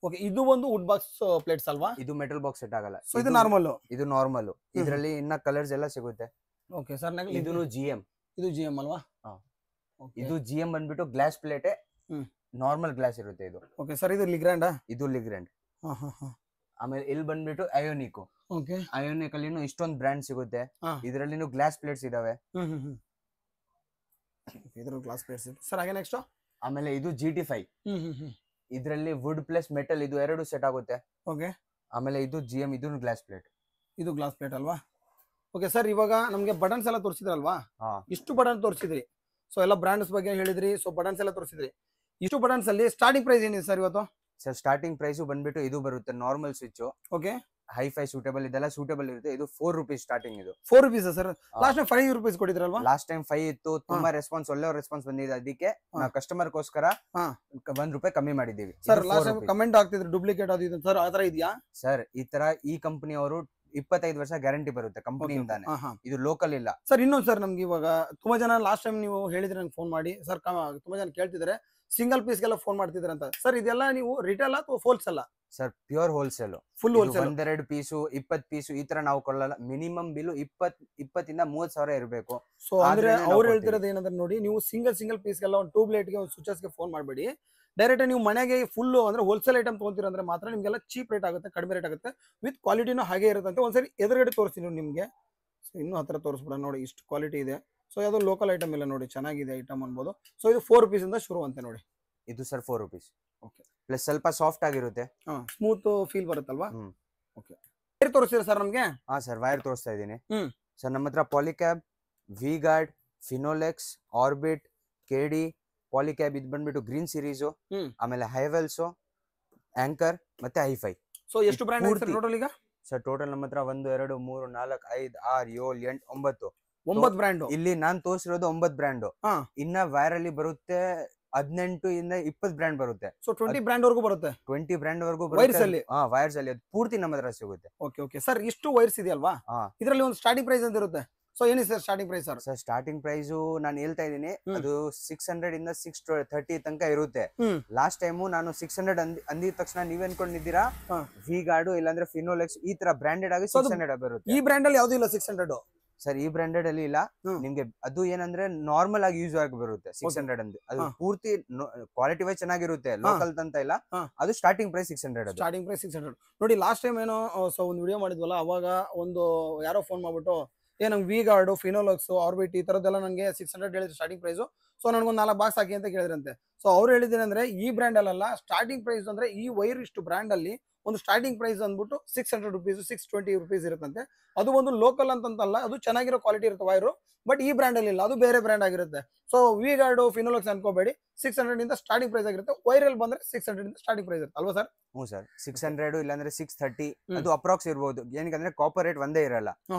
ಓಕೆ, ಇದು ಒಂದು ವುಡ್ ಬಾಕ್ಸ್ ಪ್ಲೇಟ್ಸ್ ಅಲ್ವಾ? ಇದು ಮೆಟಲ್ ಬಾಕ್ಸ್ ಸೆಟ್ ಆಗಲ್ಲ. ಸೊ ಇದು ನಾರ್ಮಲ್. ಇದು ನಾರ್ಮಲ್. ಇದರಲ್ಲಿ ಇನ್ನ ಕಲರ್ಸ್ ಎಲ್ಲ ಸಿಗುತ್ತೆ. Okay sir. ಇದು ಜಿಎಂ. ಇದು ಜಿಎಂ ಅಲ್ವಾ? ಇದು ಜಿಎಂ ಬಂದ್ಬಿಟ್ಟು ಗ್ಲಾಸ್ ಪ್ಲೇಟ್, ನಾರ್ಮಲ್ ಗ್ಲಾಸ್ ಇರುತ್ತೆ ಇದು. Okay sir. ಇದು ಲಿಗ್ರ್ಯಾಂಡ್? ಇದು ಲಿಗ್ರ್ಯಾಂಡ್. ಆಮೇಲೆ ಇಲ್ಲಿ ಬಂದ್ಬಿಟ್ಟು ಅಯೋನಿಕ್. ಓಕೆ. ಅಯೋನಿಕ್ ಅಲ್ಲಿ ಇಷ್ಟೊಂದು ಬ್ರ್ಯಾಂಡ್ ಸಿಗುತ್ತೆ. ಇದರಲ್ಲಿ ಗ್ಲಾಸ್ ಪ್ಲೇಟ್ಸ್ ಇದಾವೆ. ಇದ್ರ ಗ್ಲಾಸ್ ಪ್ಲೇಟ್ಸ್ ಇದೆ ಸರ್. ಹಾಗೆ ನೆಕ್ಸ್ಟ್ ಆಮೇಲೆ ಇದು GT5. ಇದರಲ್ಲಿ ವುಡ್ ಪ್ಲಸ್ ಮೆಟಲ್ ಇದು ಎರಡು ಸೆಟ್ ಆಗುತ್ತೆ. ಓಕೆ. ಆಮೇಲೆ ಇದು ಜಿಎಂ, ಇದು ಗ್ಲಾಸ್ ಪ್ಲೇಟ್. ಇದು ಗ್ಲಾಸ್ ಪ್ಲೇಟ್ ಅಲ್ವಾ? Okay sir. ಇವಾಗ ನಮ್ಗೆ ಬಟನ್ಸ್ ಎಲ್ಲ ತೋರಿಸಿದ್ರಲ್ವಾ? ಇಷ್ಟು ಬಟನ್ ತೋರಿಸಿದ್ರಿ. ಸೊ ಎಲ್ಲ ಬ್ರಾಂಡ್ಸ್ ಬಗ್ಗೆ ಹೇಳಿದ್ರಿ. ಸೊ ಬಟನ್ಸ್ ಎಲ್ಲ ತೋರಿಸಿದ್ರಿ. ಇಷ್ಟು ಬಟನ್ಸ್ ಅಲ್ಲಿ ಸ್ಟಾರ್ಟಿಂಗ್ ಪ್ರೈಸ್ ಏನಿದೆ ಸರ್ ಇವತ್ತು? ಸರ್ ಸ್ಟಾರ್ಟಿಂಗ್ ಪ್ರೈಸ್ ಬಂದ್ಬಿಟ್ಟು ಇದು ಬರುತ್ತೆ normal switch. Okay. Hifi suitable ಇದೆಲ್ಲ ಸೂಟೇಬಲ್ ಇರುತ್ತೆ. ಇದು 4 ರೂಪೀಸ್ ಸ್ಟಾರ್ಟಿಂಗ್. ಇದು 4 rupees sir? Last time 5 rupees ಕೊಟ್ಟಿದ್ರಲ್ವಾ? ಲಾಸ್ಟ್ ಟೈಮ್ 5 ಇತ್ತು. ತುಂಬಾ ರೆಸ್ಪಾನ್ಸ್, ಒಳ್ಳೆ ರೆಸ್ಪಾನ್ಸ್ ಬಂದಿದೆ. ಅದಕ್ಕೆ ನಾವು ಕಸ್ಟಮರ್ ಗೋಸ್ಕರ 1 ರೂಪಾಯಿ ಕಮ್ಮಿ ಮಾಡಿದೀವಿ. ಸರ್ ಲಾಸ್ಟ್ ಟೈಮ್ ಕಮೆಂಟ್ ಆಗ್ತಿದ್ರು ಡುಪ್ಲಿಕೇಟ್ ಅದು ಇದು ಸರ್, ಆತರ ಇದೆಯಾ ಸರ್? ಈ ತರ ಈ ಕಂಪನಿ ಅವರು 25 ವರ್ಷ ಗ್ಯಾರಂಟಿ ಬರುತ್ತೆ ಕಂಪನಿಯಿಂದಾನೆ. ಇದು ಲೋಕಲ್ ಇಲ್ಲ ಸರ್. ಇನ್ನೊಂದು ಸರ್, ನಮ್ಗೆ ಇವಾಗ ತುಂಬಾ ಜನ ಲಾಸ್ಟ್ ಟೈಮ್ ನೀವು ಹೇಳಿದ್ರೆ ನಂಗೆ ಫೋನ್ ಮಾಡಿ ಸರ್, ತುಂಬಾ ಜನ ಕೇಳ್ತಿದ್ದಾರೆ ಸಿಂಗಲ್ ಪೀಸ್ಗೆಲ್ಲ ಫೋನ್ ಮಾಡ್ತಿದ್ರೆ ಅಂತ. ಸರ್ ಇದೆಲ್ಲ ನೀವು ರಿಟೇಲ್ ಅಥವಾ wholesale? Sir pure wholesale. Full wholesale. 1-2 piece 20 piece ಈ ತರ ನಾವು ಕೊಡಲ್ಲ. ಮಿನಿಮಮ್ ಬಿಲ್ 20 ಇಂದ 30 ಸಾವಿರ ಇರಬೇಕು. ಸೊ ಅಂದ್ರೆ ಅವ್ರು ಹೇಳ್ತಿರೋದು ಏನಂದ್ರೆ ನೋಡಿ, ನೀವು ಸಿಂಗಲ್ ಪೀಸ್ಗೆಲ್ಲ ಒಂದು ಟ್ಯೂಬ್ಲೈಟ್ ಗೆ, ಒಂದು ಸ್ವಿಚಸ್ಗೆ ಫೋನ್ ಮಾಡಬೇಡಿ. ಡೈರೆಕ್ಟ್ ನೀವು ಮನೆಗೆ ಫುಲ್ ಅಂದ್ರೆ ಹೋಲ್ಸೇಲ್ ಐಟಮ್ ತಗೊಂತೀರ ಅಂದ್ರೆ ಮಾತ್ರ ನಿಮ್ಗೆಲ್ಲ ಚೀಪ್ ರೇಟ್ ಆಗುತ್ತೆ, ಕಡಿಮೆ ರೇಟ್ ಆಗುತ್ತೆ, ವಿತ್ ಕ್ವಾಲಿಟಿನೂ ಹಾಗೆ ಇರುತ್ತೆ. ಒಂದ್ಸರಿ ಎದುರುಗಡೆ ತೋರಿಸ್ತೀನಿ ನಿಮ್ಗೆ. ಸೊ ಇನ್ನೂ ಹತ್ರ ತೋರಿಸ್ಬಿಡ ನೋಡಿ, ಇಷ್ಟು ಕ್ವಾಲಿಟಿ ಇದೆ. ಸೊ ಯಾವ್ದು ಲೋಕಲ್ ಐಟಮ್ ಇಲ್ಲ ನೋಡಿ, ಚೆನ್ನಾಗಿದೆ ಐಟಮ್ ಅನ್ಬೋದು. ಸೊ ಇದು 4 ರೂಪೀಸ್ ಇಂದ ಶುರು ಅಂತೆ ನೋಡಿ. ಇದು ಸರ್ 4 ರೂಪೀಸ್. ಓಕೆ. ಪ್ಲಸ್ ಸ್ವಲ್ಪ ಸಾಫ್ಟ್ ಆಗಿರುತ್ತೆ, ಸ್ಮೂತ್ ಫೀಲ್ ಬರುತ್ತಲ್ವಾ? ಓಕೆ. ವೈರ್ ತೋರಿಸ್ತೀರಾ ಸರ್ ನಮ್ಗೆ? ಸರ್ ವೈರ್ ತೋರಿಸ್ತಾ ಇದೀನಿ. ಸರ್ ನಮ್ಮ ಹತ್ರ Polycab, Vguard, Finolex, Orbit, KD, Polycab ಇದು ಬಂದ್ಬಿಟ್ಟು ಗ್ರೀನ್ ಸೀರೀಸ್, ಆಮೇಲೆ ಹೈವೆಲ್ಸ್, ಆಂಕರ್ ಮತ್ತೆ ಹೈಫೈ. ಸೊ ಎಷ್ಟು ಬ್ರ್ಯಾಂಡ್ ಟೋಟಲ್ ಈಗ? ಸರ್ ಟೋಟಲ್ ನಮ್ಮ ಹತ್ರ 1 2 3 4 5 6 7 8 9 ಬ್ರ್ಯಾಂಡ್. ಇಲ್ಲಿ ನಾನ್ ತೋರಿಸಿರೋದು 9 ಬ್ರ್ಯಾಂಡ್. ಇನ್ನ ವೈರ್ ಅಲ್ಲಿ ಬರುತ್ತೆ 18 ಇಂದ 20 ಬ್ರ್ಯಾಂಡ್ ಬರುತ್ತೆ. ಸೊ 20 ಬ್ರ್ಯಾಂಡ್ ವರ್ಗೂ ಬರುತ್ತೆ. 20 ಬ್ರ್ಯಾಂಡ್ ವರ್ಗೂ ವೈರ್ಸ್ ಅಲ್ಲಿ? ವೈರ್ಸ್ ಅಲ್ಲಿ ಅದು ಪೂರ್ತಿ ನಮ್ಮ ಹತ್ರ ಸಿಗುತ್ತೆ. Okay okay sir. ಇಷ್ಟು ವೈರ್ಸ್ ಇದೆಯಲ್ವಾ? ಇದರಲ್ಲಿ ಒಂದು ಸ್ಟಾರ್ಟಿಂಗ್ ಪ್ರೈಸ್ ಅಂತ ಇರುತ್ತೆ. So any sir starting price? Sir starting price ನಾನು ಹೇಳ್ತಾ ಇದೀನಿ, ಅದು 600 ಇಂದ 630 ತನಕ ಇರುತ್ತೆ. ಲಾಸ್ಟ್ ಟೈಮ್ ನಾನು 600 ಅಂದಿದ ತಕ್ಷಣ ನೀವ್ ಅನ್ಕೊಂಡಿದ್ದೀರಾ ವಿಗಾರ್ಡ್ ಇಲ್ಲಾಂದ್ರೆ ಫಿನೋಲೆಕ್ಸ್ ಈ ತರ ಬ್ರಾಂಡೆಡ್ ಆಗಿ 600 ಬರುತ್ತೆ. ಈ ಬ್ರ್ಯಾಂಡ್ ಅಲ್ಲಿ ಯಾವ್ದು ಇಲ್ಲ 600. ಸರ್ ಈ ಬ್ರಾಂಡೆಡ್ ಅಲ್ಲಿ ಇಲ್ಲ, ನಿಮ್ಗೆ ಅದು ಏನಂದ್ರೆ ನಾರ್ಮಲ್ ಆಗಿ ಯೂಸ್ ಆಗಿ ಬರುತ್ತೆ 600 ಅಂತ. ಅದು ಪೂರ್ತಿ ಕ್ವಾಲಿಟಿ ವೈಸ್ ಚೆನ್ನಾಗಿರುತ್ತೆ, ಲೋಕಲ್ ಅಂತ ಇಲ್ಲ. ಅದು ಸ್ಟಾರ್ಟಿಂಗ್ ಪ್ರೈಸ್ 600. ಸ್ಟಾರ್ಟಿಂಗ್ ಪ್ರೈಸ್ 600 ನೋಡಿ. ಲಾಸ್ಟ್ ಟೈಮ್ ಏನೋ ಒಂದು ವಿಡಿಯೋ ಮಾಡಿದ್ವಲ್ಲ, ಅವಾಗ ಒಂದು ಯಾರೋ ಫೋನ್ ಮಾಡ್ಬಿಟ್ಟು ನಂಗೆ ವಿ ಗಾರ್ಡ್, ಫಿನೋಲಕ್ಸ್, ಆರ್ಬಿಟ್ ಈ ತರದ್ದೆಲ್ಲ ನನಗೆ 600 ಹೇಳಿದ್ರು ಸ್ಟಾರ್ಟಿಂಗ್ ಪ್ರೈಸ್. ಸೊ ನನಗೊಂದು 4 ಬಾಕ್ಸ್ ಹಾಕಿ ಅಂತ ಕೇಳಿದ್ರಂತೆ. ಸೊ ಅವ್ರು ಹೇಳಿದ್ದೇನೆಂದ್ರೆ ಈ ಬ್ರ್ಯಾಂಡ್ ಅಲ್ಲ, ಸ್ಟಾರ್ಟಿಂಗ್ ಪ್ರೈಸ್ ಅಂದ್ರೆ ಈ ವೈರ್ ಇಷ್ಟು ಬ್ರ್ಯಾಂಡ್ ಅಲ್ಲಿ ಒಂದು ಸ್ಟಾರ್ಟಿಂಗ್ ಪ್ರೈಸ್ ಅಂದ್ಬಿಟ್ಟು 600 ರುಪೀಸ್, 620 ರುಪೀಸ್ ಇರುತ್ತಂತೆ. ಅದು ಒಂದು ಲೋಕಲ್ ಅಂತಲ್ಲ, ಅದು ಚೆನ್ನಾಗಿರೋ ಕ್ವಾಲಿಟಿ ಇರುತ್ತೆ ವೈರು. ಬಟ್ ಈ ಬ್ರ್ಯಾಂಡ್ ಅಲ್ಲಿ ಇಲ್ಲ, ಅದು ಬೇರೆ ಬ್ರ್ಯಾಂಡ್ ಆಗಿರುತ್ತೆ. ಸೊ ವಿ ಗಾರ್ಡ್, ಫಿನೋಲಕ್ಸ್ ಅನ್ಕೋಬೇಡಿ, 600 ಇಂದ ಸ್ಟಾರ್ಟಿಂಗ್ ಪ್ರೈಸ್ ಆಗಿರುತ್ತೆ. ವೈರಲ್ ಬಂದ್ರೆ 600 ಇಂದ ಸ್ಟಾರ್ಟಿಂಗ್ ಪ್ರೈಸ್ ಇರುತ್ತೆ ಅಲ್ವಾ ಸರ್? ಹ್ಞೂ ಸರ್, 600 ಇಲ್ಲಾಂದ್ರೆ 630 ಅದು ಅಪ್ರಾಕ್ಸ್ ಇರ್ಬೋದು. ಏನಕ್ಕೆ ಕಾಪರ್ ರೇಟ್ ಒಂದೇ ಇರಲ್ಲ,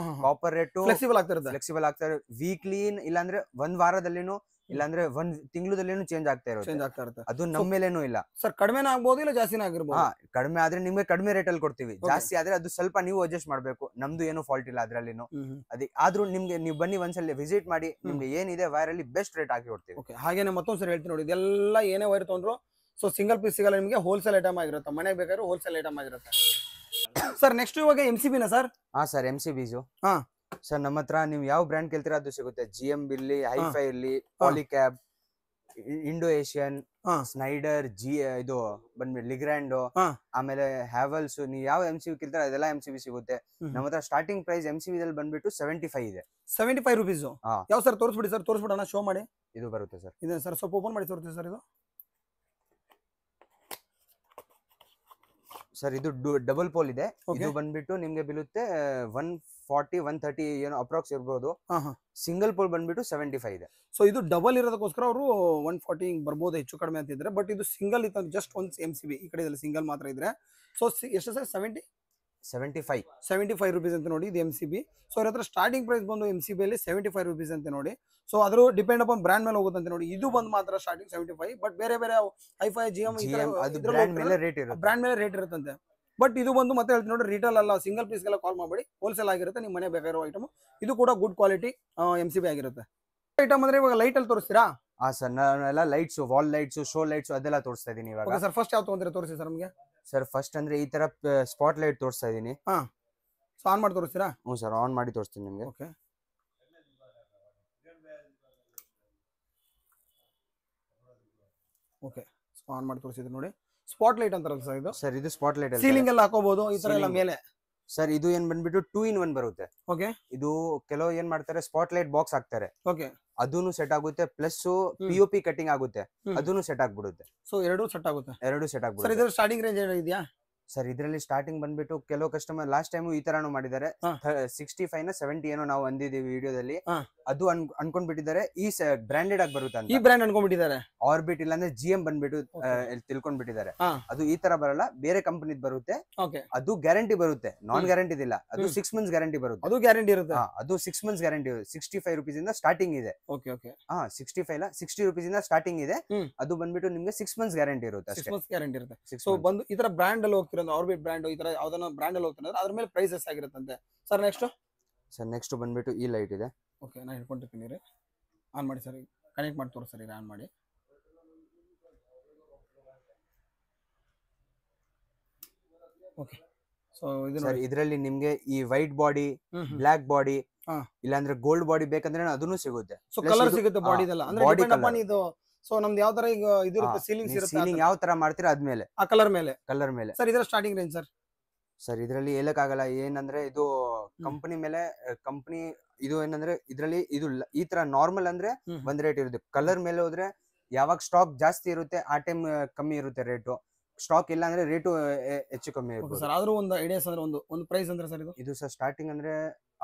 ಕಾಪರ್ ರೇಟ್ ಫ್ಲೆಕ್ಸಿಬಲ್ ಆಗ್ತಿರುತ್ತೆ. ಫ್ಲೆಕ್ಸಿಬಲ್ ಆಗ್ತಾರೆ. ವೀಕ್ಲಿ ಇಲ್ಲಾಂದ್ರೆ ಒಂದ್ ವಾರದಲ್ಲಿನೂ ಇಲ್ಲಾಂದ್ರೆ ಒಂದ್ ತಿಂಗಳದಲ್ಲಿನೂ ಚೇಂಜ್ ಆಗ್ತಾ ಇರುತ್ತೆ. ಅದು ನಮ್ಮ ಮೇಲೇನೂ ಇಲ್ಲ ಸರ್. ಕಡಿಮೆನ ಆಗ್ಬೋದು, ಇಲ್ಲ ಜಾಸ್ತಿನ ಆಗಿರ್ಬೋದು. ಕಡಿಮೆ ಆದ್ರೆ ನಿಮ್ಗೆ ಕಡಿಮೆ ರೇಟ್ ಅಲ್ಲಿ ಕೊಡ್ತೀವಿ. ಜಾಸ್ತಿ ಆದ್ರೆ ಅದು ಸ್ವಲ್ಪ ನೀವು ಅಡ್ಜಸ್ಟ್ ಮಾಡ್ಬೇಕು. ನಮ್ದು ಏನು ಫಾಲ್ಟ್ ಇಲ್ಲ ಅದ್ರಲ್ಲಿನು. ಅದೇ ಆದ್ರೂ ನಿಮ್ಗೆ ನೀವು ಬನ್ನಿ ಒಂದ್ಸಲ ವಿಸಿಟ್ ಮಾಡಿ, ನಿಮ್ಗೆ ಏನಿದೆ ವೈರ್ ಅಲ್ಲಿ ಬೆಸ್ಟ್ ರೇಟ್ ಹಾಕಿ ಕೊಡ್ತೀವಿ. ಹಾಗೇನೆ ಮತ್ತೊಂದ್ಸರಿ ಹೇಳ್ತೀನಿ ನೋಡಿ, ಇದೆಲ್ಲ ಏನೇ ವೈರ್ ತಗೊಂಡ್ರು ಸೊ ಸಿಂಗಲ್ ಪೀಸ್ ಸಿಗಲ್ಲ ನಿಮಗೆ, ಹೋಲ್ಸೇಲ್ ಐಟಮ್ ಆಗಿರುತ್ತೆ. ಮನೆಗೆ ಬೇಕಾದ್ರೆ ಹೋಲ್ಸೇಲ್ ಐಟಮ್ ಆಗಿರುತ್ತೆ. ಸರ್ ನೆಕ್ಸ್ಟ್ ಇವಾಗ MCB ನ ಸರ್? ಹಾ ಸರ್, MCBs. ಸರ್ ನಮ್ಮ ಹತ್ರ ನೀವು ಯಾವ ಬ್ರ್ಯಾಂಡ್ ಕೇಳ್ತೀರಾ ಅದು ಸಿಗುತ್ತೆ. GMB ಇರ್ಲಿ, ಹೈಫೈ ಇರ್ಲಿ, ಪಾಲಿಕ್ಯಾಬ್, ಇಂಡೋ ಏಷಿಯನ್, ಸ್ನೈಡರ್, ಇದು ಬಂದ್ಬಿಟ್ಟು ಲಿಗ್ರಾಂಡೋ, ಆಮೇಲೆ ಹ್ಯಾವಲ್ಸ್. ನೀವು ಯಾವ MCB ಕೇಳ್ತೀರಾ ಅದೆಲ್ಲ MCB ಸಿಗುತ್ತೆ ನಮ್ಮ ಹತ್ರ. ಸ್ಟಾರ್ಟಿಂಗ್ ಪ್ರೈಸ್ MCB ದಲ್ಲಿ ಬಂದ್ಬಿಟ್ಟು 75 ಇದೆ. 75 ರುಪೀಸ್. ಯಾವ ಸರ್ ತೋರಿಸ್ಬಿಡಿ ಸರ್, ತೋರಿಸ್ಬಿಡೋಣ, ಶೋ ಮಾಡಿ. ಇದು ಬರುತ್ತೆ ಸರ್, ಇದೆ ಸರ್, ಸ್ವಲ್ಪ ಓಪನ್ ಮಾಡಿ ತೋರಿಸ್ತೀವಿ ಸರ್. ಇದು ಸರ್ ಇದು ಡಬಲ್ ಪೋಲ್ ಇದೆ. ಇದು ಬಂದ್ಬಿಟ್ಟು ನಿಮ್ಗೆ ಬೀಳುತ್ತೆ 140, 130 ಏನೋ ಅಪ್ರಾಕ್ಸ್ ಇರ್ಬೋದು. ಸಿಂಗಲ್ ಪೋಲ್ ಬಂದ್ಬಿಟ್ಟು 75 ಇದೆ. ಸೊ ಇದು ಡಬಲ್ ಇರೋದಕ್ಕೋಸ್ಕರ ಅವರು 140 ಬರ್ಬೋದು ಹೆಚ್ಚು ಕಡಿಮೆ ಅಂತಿದ್ರೆ. ಬಟ್ ಇದು ಸಿಂಗಲ್ ಇತ್ತು, ಜಸ್ಟ್ ಒಂದು MCB ಈ ಕಡೆ ಸಿಂಗಲ್ ಮಾತ್ರ ಇದ್ರೆ. ಸೊ ಎಷ್ಟು ಸರ್? 75 ರುಪೀಸ್ ಅಂತ ನೋಡಿ ಇದು MCB. ಸೊ ಅವ್ರ ಹತ್ರ ಸ್ಟಾರ್ಟಿಂಗ್ ಪ್ರೈಸ್ ಬಂದು MCB ಅಲ್ಲಿ 75 ರುಪೀಸ್ ಅಂತ ನೋಡಿ. ಸೊ ಅದ್ರ ಡಿಪೆಂಡ್ ಅಪಾನ್ ಬ್ರ್ಯಾಂಡ್ ಮೇಲೆ ಹೋಗುತ್ತೆ ನೋಡಿ. ಇದು ಬಂದು ಮಾತ್ರ ಸ್ಟಾರ್ಟಿಂಗ್ 75. ಬಟ್ ಬೇರೆ ಬೇರೆ ಹೈಫೈ, GM ಬ್ರ್ಯಾಂಡ್ ಮೇಲೆ ರೇಟ್ ಇರುತ್ತಂತೆ. ಬಟ್ ಇದು ಬಂದು ಮತ್ತೆ ಹೇಳ್ತೀನಿ ನೋಡಿ, ರಿಟೇಲ್ ಅಲ್ಲ, ಸಿಂಗಲ್ ಪೀಸ್ಗೆಲ್ಲ ಕಾಲ್ ಮಾಡಬೇಡಿ, ಹೋಲ್ಸೇಲ್ ಆಗಿರುತ್ತೆ. ನಿಮ್ಮ ಮನೆ ಬೇಕಾಗಿರೋ ಐಟಮ್. ಇದು ಕೂಡ ಗುಡ್ ಕ್ವಾಲಿಟಿ MCB ಆಗಿರುತ್ತೆ. ಐಟಮ್ ಅಂದ್ರೆ ಇವಾಗ ಲೈಟ್ ಅಲ್ಲಿ ತೋರಿಸ್ತೀರಾ? ಹಾ ಸರ್, ನಾನೆಲ್ಲ lights, wall lights, show lights ಅದೆಲ್ಲ ತೋರಿಸ್ತಾ ಇದೀನಿ ಇವಾಗ. ಸರ್ ಫಸ್ಟ್ ಯಾವ ತಗೊಂಡ್ರೆ ತೋರಿಸಿ ಸರ್ ನಮಗೆ. ಸರ್ ಫಸ್ಟ್ ಅಂದ್ರೆ ಈ ತರ ಸ್ಪಾಟ್ ಲೈಟ್ ತೋರಿಸ್ತಾ ಇದೀನಿ. ಸೊ ಆನ್ ಮಾಡಿ ತೋರಿಸ್ತೀರಾ? ಹ್ಞೂ ಸರ್, ಆನ್ ಮಾಡಿ ತೋರಿಸ್ತೀನಿ ನಿಮಗೆ. ಓಕೆ. ಓಕೆ, ಸೊ ಆನ್ ಮಾಡಿ ತೋರಿಸಿದ್ರೆ ನೋಡಿ, ಸ್ಪಾಟ್ ಲೈಟ್ ಅಂತಾರಲ್ಲ ಸರ್ ಇದು. ಸರ್ ಇದು ಸ್ಪಾಟ್ ಲೈಟ್ ಸೀಲಿಂಗ್ ಎಲ್ಲ ಹಾಕೋಬಹುದು ಈ ತರ ಎಲ್ಲ ಮೇಲೆ. ಸರ್ ಇದು ಏನ್ ಬಂದ್ಬಿಟ್ಟು 2 in 1 ಬರುತ್ತೆ. ಓಕೆ. ಇದು ಕೆಲವು ಏನ್ ಮಾಡ್ತಾರೆ, ಸ್ಪಾಟ್ ಲೈಟ್ ಬಾಕ್ಸ್ ಹಾಕ್ತಾರೆ. ಓಕೆ. ಅದೂನು ಸೆಟ್ ಆಗುತ್ತೆ, ಪ್ಲಸ್ POP ಕಟಿಂಗ್ ಆಗುತ್ತೆ, ಅದೂನು ಸೆಟ್ ಆಗ್ಬಿಡುತ್ತೆ. ಸೊ ಎರಡೂ ಸೆಟ್ ಆಗುತ್ತೆ. ಸೆಟ್ ಆಗ್ಬಿಡುತ್ತೆ. ಸರ್ ಇದರ ಸ್ಟಾರ್ಟಿಂಗ್ ರೇಂಜ್ ಇದೆಯಾ? ಸರ್ ಇದರಲ್ಲಿ ಸ್ಟಾರ್ಟಿಂಗ್ ಬಂದ್ಬಿಟ್ಟು ಕೆಲವು ಕಸ್ಟಮರ್ ಲಾಸ್ಟ್ ಟೈಮ್ ಈ ತರಾನು ಮಾಡಿದ್ದಾರೆ. 65 ನ 70 ಏನೋ ನಾವು ಅಂದಿದ್ದೀವಿ ವಿಡಿಯೋದಲ್ಲಿ. ಅದು ಅನ್ಕೊಂಡ್ಬಿಟ್ಟಿದ್ದಾರೆ ಈ ಬ್ರಾಂಡೆಡ್ ಆಗಿ ಬರುತ್ತೆ ಅಂತ. ಈ ಬ್ರ್ಯಾಂಡ್ ಅನ್ಕೊಂಡ್ಬಿಟ್ಟಿದ್ದಾರೆ. ಆರ್ಬಿಟ್ ಇಲ್ಲಾಂದ್ರೆ GM ಬಂದ್ಬಿಟ್ಟು ತಿಳ್ಕೊಂಡ್ಬಿಟ್ಟಿದ್ದಾರೆ. ಅದು ಈ ತರ ಬರಲ್ಲ, ಬೇರೆ ಕಂಪನಿದ್ ಬರುತ್ತೆ. ಅದು ಗ್ಯಾರಂಟಿ ಬರುತ್ತೆ, ನಾನ್ ಗ್ಯಾರಂಟಿ ಇಲ್ಲ. ಅದು 6 months ಗ್ಯಾರಂಟಿ ಬರುತ್ತೆ. ಅದು ಗ್ಯಾರಂಟಿ ಇರುತ್ತೆ. ಅದು 6 months ಗ್ಯಾರಂಟಿ. 65 ರುಪೀಸ್ ಇಂದ ಸ್ಟಾರ್ಟಿಂಗ್ ಇದೆ. 65 ಇಲ್ಲ, 60 ರುಪೀಸ್ ಇಂದ ಸ್ಟಾರ್ಟಿಂಗ್ ಇದೆ. ಅದು ಬಂದ್ಬಿಟ್ಟು ನಿಮ್ಗೆ 6 months ಗ್ಯಾರಂಟಿ ಇರುತ್ತೆ. 6 months ಗ್ಯಾರಂಟಿ ಇರುತ್ತೆ. ಸೊ ಬಂದು ಈ ತರ ಬ್ರ್ಯಾಂಡ್ ಅಲ್ಲಿ ಆರ್ಬಿಟ್ ಬ್ರ್ಯಾಂಡ್ ಈ ತರ ಯಾವ್ದನ್ನ ಬ್ರ್ಯಾಂಡ್ ಅಲ್ಲಿ ಹೋಗ್ತಾರೆ ಅದ್ರ ಮೇಲೆ ಪ್ರೈಸಸ್ ಆಗಿರುತ್ತಂತೆ. ಸರ್ ನೆಕ್ಸ್ಟ್ ಬಂದ್ಬಿಟ್ಟು ಈ ಲೈಟ್ ಇದೆ. ಓಕೆ, ನಾನು ಹಿಡ್ಕೊಂಡಿರ್ತೀನಿ ರೀ. ಆನ್ ಮಾಡಿ ಸರ್, ಕನೆಕ್ಟ್ ಮಾಡಿ ತೋರಿಸಿ ಸರ್. ಆನ್ ಮಾಡಿ. ಓಕೆ. ಸೊ ಇದರಲ್ಲಿ ನಿಮ್ಗೆ ಈ ವೈಟ್ ಬಾಡಿ, ಬ್ಲಾಕ್ ಬಾಡಿ, ಇಲ್ಲಾಂದ್ರೆ ಗೋಲ್ಡ್ ಬಾಡಿ ಬೇಕಂದ್ರೆ ಅದನ್ನು ಸಿಗುತ್ತೆ. ಸೊ ಕಲರ್ ಸಿಗುತ್ತೆ ಬಾಡಿದೆಲ್ಲ, ಅಂದ್ರೆ ಡಿಪೆಂಡ್ ಅಪಾನ್ ಇದು. ಸೊ ನಮ್ದು ಯಾವ ತರ ಈಗ ಇದು ಇರುತ್ತೆ, ಸೀಲಿಂಗ್ ಇರುತ್ತೆ, ಸೀಲಿಂಗ್ ಯಾವ ತರ ಮಾಡ್ತೀರಾ ಅದ್ಮೇಲೆ, ಆ ಕಲರ್ ಮೇಲೆ. ಸರ್ ಇದರ ಸ್ಟಾರ್ಟಿಂಗ್ ರೇಂಜ್ ಸರ್ ಇದರಲ್ಲಿ ಹೇಳಕ್ಕಾಗಲ್ಲ. ಏನಂದ್ರೆ ಇದು ಕಂಪನಿ ಮೇಲೆ ಕಂಪನಿ ಇದು ಏನಂದ್ರೆ ಇದರಲ್ಲಿ ಇದು ಈ ತರ ನಾರ್ಮಲ್ ಅಂದ್ರೆ ಒಂದ್ ರೇಟ್ ಇರುತ್ತೆ. ಕಲರ್ ಮೇಲೆ ಹೋದ್ರೆ ಯಾವಾಗ ಸ್ಟಾಕ್ ಜಾಸ್ತಿ ಇರುತ್ತೆ ಆ ಟೈಮ್ ಕಮ್ಮಿ ಇರುತ್ತೆ ರೇಟು. ಸ್ಟಾಕ್ ಇಲ್ಲ ಅಂದ್ರೆ ರೇಟು ಹೆಚ್ಚು ಕಮ್ಮಿ ಇರುತ್ತೆ ಸರ್. ಆದ್ರೂ ಒಂದು ಐಡಿಯಾಸ್ ಅಂದ್ರೆ ಒಂದು ಪ್ರೈಸ್ ಅಂದ್ರೆ ಸರ್ ಇದು ಸರ್ ಸ್ಟಾರ್ಟಿಂಗ್ ಅಂದ್ರೆ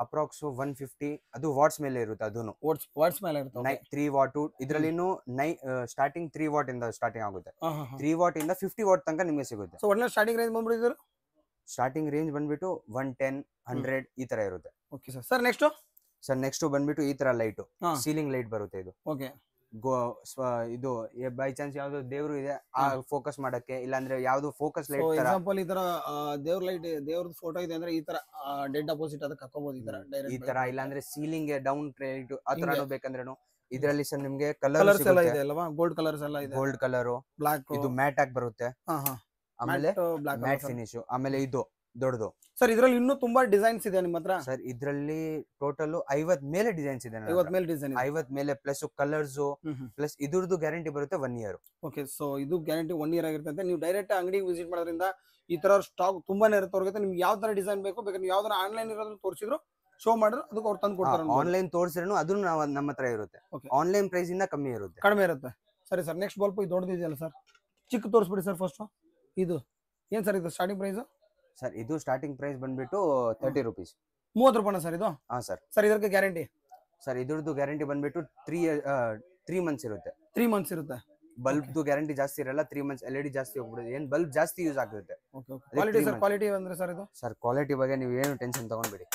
ಅಪ್ರಾಕ್ಸ್ 150. ಅದು ವಾಟ್ಸ್ ಮೇಲೆ ಇರುತ್ತೆ. ಅದನ್ನು ವಾಟ್ಸ್ ಮೇಲೆ ಇರುತ್ತೆ. 3 ವಾಟ್ ಇದರಲ್ಲಿನೂ ಸ್ಟಾರ್ಟಿಂಗ್ 3 ವಾಟ್ ಇಂದ ಸ್ಟಾರ್ಟಿಂಗ್ ಆಗುತ್ತೆ. 3 ವಾಟ್ ಇಂದ 50 ವಾಟ್ ತನಕ ನಿಮಗೆ ಸಿಗುತ್ತೆ. ಸೊ ಒಳ್ಳೆ ಸ್ಟಾರ್ಟಿಂಗ್ ರೇಂಜ್ ಬಂದ್ಬಿಟ್ಟಿದ್ರು. ಸ್ಟಾರ್ಟಿಂಗ್ ರೇಂಜ್ ಬಂದ್ಬಿಟ್ಟು 110, 100 ಈ ತರ ಇರುತ್ತೆ. Okay sir. ನೆಕ್ಸ್ಟ್ ಬಂದ್ಬಿಟ್ಟು ಈ ತರ ಲೈಟ್, ಸೀಲಿಂಗ್ ಲೈಟ್ ಬರುತ್ತೆ. ಇದು ಓಕೆ. ಇದು ಬೈ ಚಾನ್ಸ್ ಯಾವ್ದು ದೇವ್ರು ಇದೆ ಆ ಫೋಕಸ್ ಮಾಡಕ್ಕೆ, ಇಲ್ಲಾಂದ್ರೆ ಯಾವ್ದು ಫೋಕಸ್ ಲೈಟ್ ತರ. ಎಕ್ಸಾಂಪಲ್ ಈ ತರ ದೇವ್ರ ಲೈಟ್, ದೇವ್ರದ್ದು ಫೋಟೋ ಇದೆ ಅಂದ್ರೆ ಈ ತರ ಡೆಡ್ ಅಪೋಸಿಟ್ ಅದಕ್ಕೆ ಹಾಕೋಬಹುದು. ಈ ತರ ಇಲ್ಲಾಂದ್ರೆ ಸೀಲಿಂಗ್ ಡೌನ್ ಲೈಟ್ ಆ ತರ ಬೇಕಂದ್ರೇನು ಇದರಲ್ಲಿ ಸರ್ ನಿಮ್ಗೆ ಕಲರ್ಸ್ ಎಲ್ಲ ಇದೆ ಅಲ್ವಾ? ಗೋಲ್ಡ್ ಕಲರ್ಸ್ ಎಲ್ಲ ಇದೆ. ಗೋಲ್ಡ್ ಕಲರ್, ಬ್ಲಾಕ್, ಇದು ಮ್ಯಾಟ್ ಆಗಿ ಬರುತ್ತೆ. ಆಮೇಲೆ ಮ್ಯಾಟ್ ಫಿನಿಶ್. ಆಮೇಲೆ ಇದು ದೊಡ್ಡದು. ಸರ್ ಇದ್ರಲ್ಲಿ ಇನ್ನೂ ತುಂಬಾ ಡಿಸೈನ್ಸ್ ಇದೆ ನಿಮ್ಮ ಹತ್ರ? ಸರ್ ಇದ್ರಲ್ಲಿ ಟೋಟಲ್ 50 ಮೇಲೆ ಡಿಸೈನ್ಸ್ ಇದೆ. 50 ಮೇಲೆ ಡಿಸೈನ್, 50 ಮೇಲೆ ಪ್ಲಸ್ ಕಲರ್ಸ್ ಪ್ಲಸ್ ಇದ್ರದ್ದು ಗ್ಯಾರಂಟಿ ಬರುತ್ತೆ 1 ಇಯರ್. ಓಕೆ, ಸೊ ಇದು ಗ್ಯಾರಂಟಿ 1 ಇಯರ್ ಆಗಿರುತ್ತೆ. ನೀವು ಡೈರೆಕ್ಟ್ ಅಂಗಡಿಗೆ ವಿಸಿಟ್ ಮಾಡೋದ್ರಿಂದ ಈ ತರ ಸ್ಟಾಕ್ ತುಂಬಾನೇ ಇರುತ್ತೆ ಅವ್ರಿಗೆ. ನಿಮ್ಗೆ ಯಾವ ತರ ಡಿಸೈನ್ ಬೇಕು ಬೇಕಾದ್ರೆ ನೀವು ಯಾವ್ದಾರ ಆನ್ಲೈನ್ ಇರೋದ್ರ ತೋರಿಸಿದ್ರು ಶೋ ಮಾಡಿದ್ರು ಅದಕ್ಕೆ ಅವ್ರು ತಂದು ಕೊಡ್ತಾರೆ. ಆನ್ಲೈನ್ ತೋರಿಸಿದ್ರು ಅದು ನಮ್ಮ ಹತ್ರ ಇರುತ್ತೆ. ಆನ್ಲೈನ್ ಪ್ರೈಸ್ ಇಂದ ಕಮ್ಮಿ ಇರುತ್ತೆ, ಕಡಿಮೆ ಇರುತ್ತೆ. ಸರಿ ಸರ್, ನೆಕ್ಸ್ಟ್ ಬಲ್ಪ್ ಇದು ದೊಡ್ಡದಿದೆಯಲ್ಲ ಸರ್, ಚಿಕ್ಕ ತೋರಿಸ್ಬಿಡಿ ಸರ್ ಫಸ್ಟ್. ಇದು ಏನ್ ಸರ್ ಇದು ಸ್ಟಾರ್ಟಿಂಗ್ ಪ್ರೈಸ್? ಸರ್ ಇದು ಸ್ಟಾರ್ಟಿಂಗ್ ಪ್ರೈಸ್ ಬಂದ್ಬಿಟ್ಟು 30 ರೂಪೀಸ್. 30 ರೂಪಾಯಿನ ಸರ್ ಇದು? ಹಾ ಸರ್. ಸರ್ ಇದಕ್ಕೆ ಗ್ಯಾರಂಟಿ? ಸರ್ ಇದ್ರದ್ದು ಗ್ಯಾರಂಟಿ ಬಂದ್ಬಿಟ್ಟು 3 ಮಂತ್ಸ್ ಇರುತ್ತೆ. 3 ಮಂತ್ಸ್ ಇರುತ್ತೆ. ಬಲ್ಬ್ದು ಗ್ಯಾರಂಟಿ ಜಾಸ್ತಿ ಇರಲ್ಲ, 3 ಮಂತ್ಸ್. LED ಜಾಸ್ತಿ ಹೋಗ್ಬಿಡುತ್ತೆ, ಏನ್ ಬಲ್ಬ್ ಜಾಸ್ತಿ ಯೂಸ್ ಆಗುತ್ತೆ. ಕ್ವಾಲಿಟಿ ಸರ್, ಕ್ವಾಲಿಟಿ ಅಂದ್ರೆ ಸರ್ ಇದು? ಸರ್ ಕ್ವಾಲಿಟಿ ಬಗ್ಗೆ ನೀವು ಏನು ಟೆನ್ಷನ್ ತಗೊಂಡ್ಬಿಡಿ,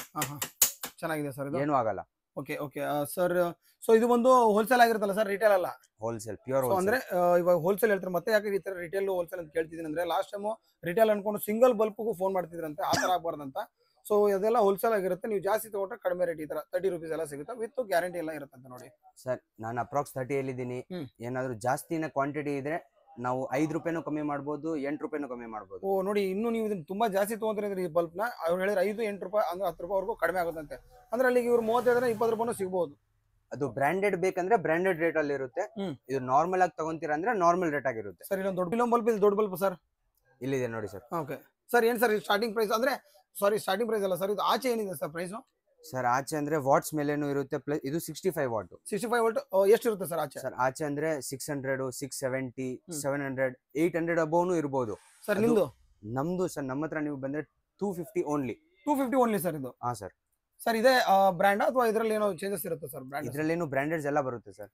ಚೆನ್ನಾಗಿದೆ ಸರ್ ಇದು, ಏನು ಆಗಲ್ಲ. Okay okay sir. ಸೊ ಇದು ಒಂದು ಹೋಲ್ಸೇಲ್ ಆಗಿರುತ್ತಲ್ಲ ಸರ್, ರಿಟೇಲ್ ಅಲ್ಲ? ಹೋಲ್ಸೇಲ್, ಪ್ಯೂರ್ ಅಂದ್ರೆ ಇವಾಗ ಹೋಲ್ಸೇಲ್ ಹೇಳ್ತಾರೆ, ಮತ್ತೆ ಯಾಕೆ ಈ ತರ ರಿಟೇಲ್ ಹೋಲ್ಸೇಲ್ ಅಂತ ಕೇಳ್ತಿದ್ದೀನಿ ಅಂದ್ರೆ ಲಾಸ್ಟ್ ಟೈಮ್ ರಿಟೇಲ್ ಅನ್ಕೊಂಡು ಸಿಂಗಲ್ ಬಲ್ಬ್ಗೂ ಫೋನ್ ಮಾಡ್ತಿದ್ರಂತೆ, ಆ ತರ ಆಗ್ಬಾರ್ದಂತ. ಸೊ ಇದೆಲ್ಲ ಹೋಲ್ಸೇಲ್ ಆಗಿರುತ್ತೆ, ನೀವು ಜಾಸ್ತಿ ತಗೊಂಡ್ರೆ ಕಡಿಮೆ ರೇಟ್ ಈ ತರ 30 ರೂಪೀಸ್ ಎಲ್ಲ ಸಿಗುತ್ತೆ ವಿತ್ ಗ್ಯಾರಂಟಿ ಎಲ್ಲ ಇರುತ್ತೆ ಅಂತ ನೋಡಿ. ಸರ್ ನಾನು ಅಪ್ರಾಕ್ಸ್ 30 ಹೇಳಿದ್ದೀನಿ. ಏನಾದ್ರು ಜಾಸ್ತಿನ ಕ್ವಾಂಟಿಟಿ ಇದ್ರೆ ನಾವು 5 ರೂಪಾಯಿನೂ ಕಮ್ಮಿ ಮಾಡ್ಬೋದು, 8 ರೂಪಾಯಿನೂ ಕಮ್ಮಿ ಮಾಡ್ಬೋದು. ಓ ನೋಡಿ, ಇನ್ನು ನೀವು ಇದನ್ನ ತುಂಬಾ ಜಾಸ್ತಿ ತಗೊಂಡ್ರೆ ಈ ಬಲ್ಬ್ ನ ಅವ್ರು ಹೇಳಿದ್ರೆ 5-8 ರೂಪಾಯಿ ಅಂದ್ರೆ 10 ರೂಪಾಯಿವರೆಗೂ ಕಡಿಮೆ ಆಗುತ್ತಂತೆ. ಅಂದ್ರೆ ಅಲ್ಲಿಗೆ ಇವ್ರು 35-20 ರೂಪಾಯಿನೂ ಸಿಗಬಹುದು. ಅದು ಬ್ರಾಂಡೆಡ್ ಬೇಕಂದ್ರೆ ಬ್ರಾಂಡೆಡ್ ರೇಟ್ ಅಲ್ಲಿ ಇರುತ್ತೆ. ಇದು ನಾರ್ಮಲ್ ಆಗಿ ತಗೊಂತೀರಾ ಅಂದ್ರೆ ನಾರ್ಮಲ್ ರೇಟ್ ಆಗಿರುತ್ತೆ. ಸರ್ ಇದೊಂದು ದೊಡ್ಡ ಬಲ್ಬ್ ಇದೆ, ದೊಡ್ಡ ಬಲ್ಬ್ ಸರ್ ಇಲ್ಲಿದೆ ನೋಡಿ ಸರ್. ಓಕೆ ಸರ್, ಏನ್ ಸರ್ ಸ್ಟಾರ್ಟಿಂಗ್ ಪ್ರೈಸ್ ಅಂದ್ರೆ? ಸಾರಿ, ಸ್ಟಾರ್ಟಿಂಗ್ ಪ್ರೈಸ್ ಅಲ್ಲ ಸರ್, ಇದು ಆಚೆ ಏನಿದೆ ಸರ್ ಪ್ರೈಸ್? ಸರ್ ಆಚೆ ಅಂದ್ರೆ ವಾಟ್ಸ್ ಮೇಲೇನು ಇರುತ್ತೆ, ಪ್ಲಸ್ ಇದು 65 ವಾಟ್. 65 ವಾಟ್ ಎಷ್ಟಿರುತ್ತೆ ಸರ್ ಆಚೆ? ಸರ್ ಆಚೆ ಅಂದ್ರೆ 600, 670, 700, 800 ಅಬೋನು ಇರಬಹುದು. ಸರ್ ನಿಮ್ದು? ನಮ್ದು ಸರ್ ನಮ್ಮ ಹತ್ರ ನೀವು ಬಂದ್ರೆ 250 ಓನ್ಲಿ. 250 ಓನ್ಲಿ ಸರ್ ಇದು? ಹಾ ಸರ್. ಸರ್ ಇದೇ ಬ್ರ್ಯಾಂಡ್ ಅಥವಾ ಇದರಲ್ಲಿ ಏನೋ ಚೇಂಜಸ್ ಇರುತ್ತೆ ಸರ್? ಬ್ರ್ಯಾಂಡ್ ಇದ್ರಲ್ಲೇನು ಬ್ರಾಂಡೆಡ್ಸ್ ಎಲ್ಲ ಬರುತ್ತೆ ಸರ್.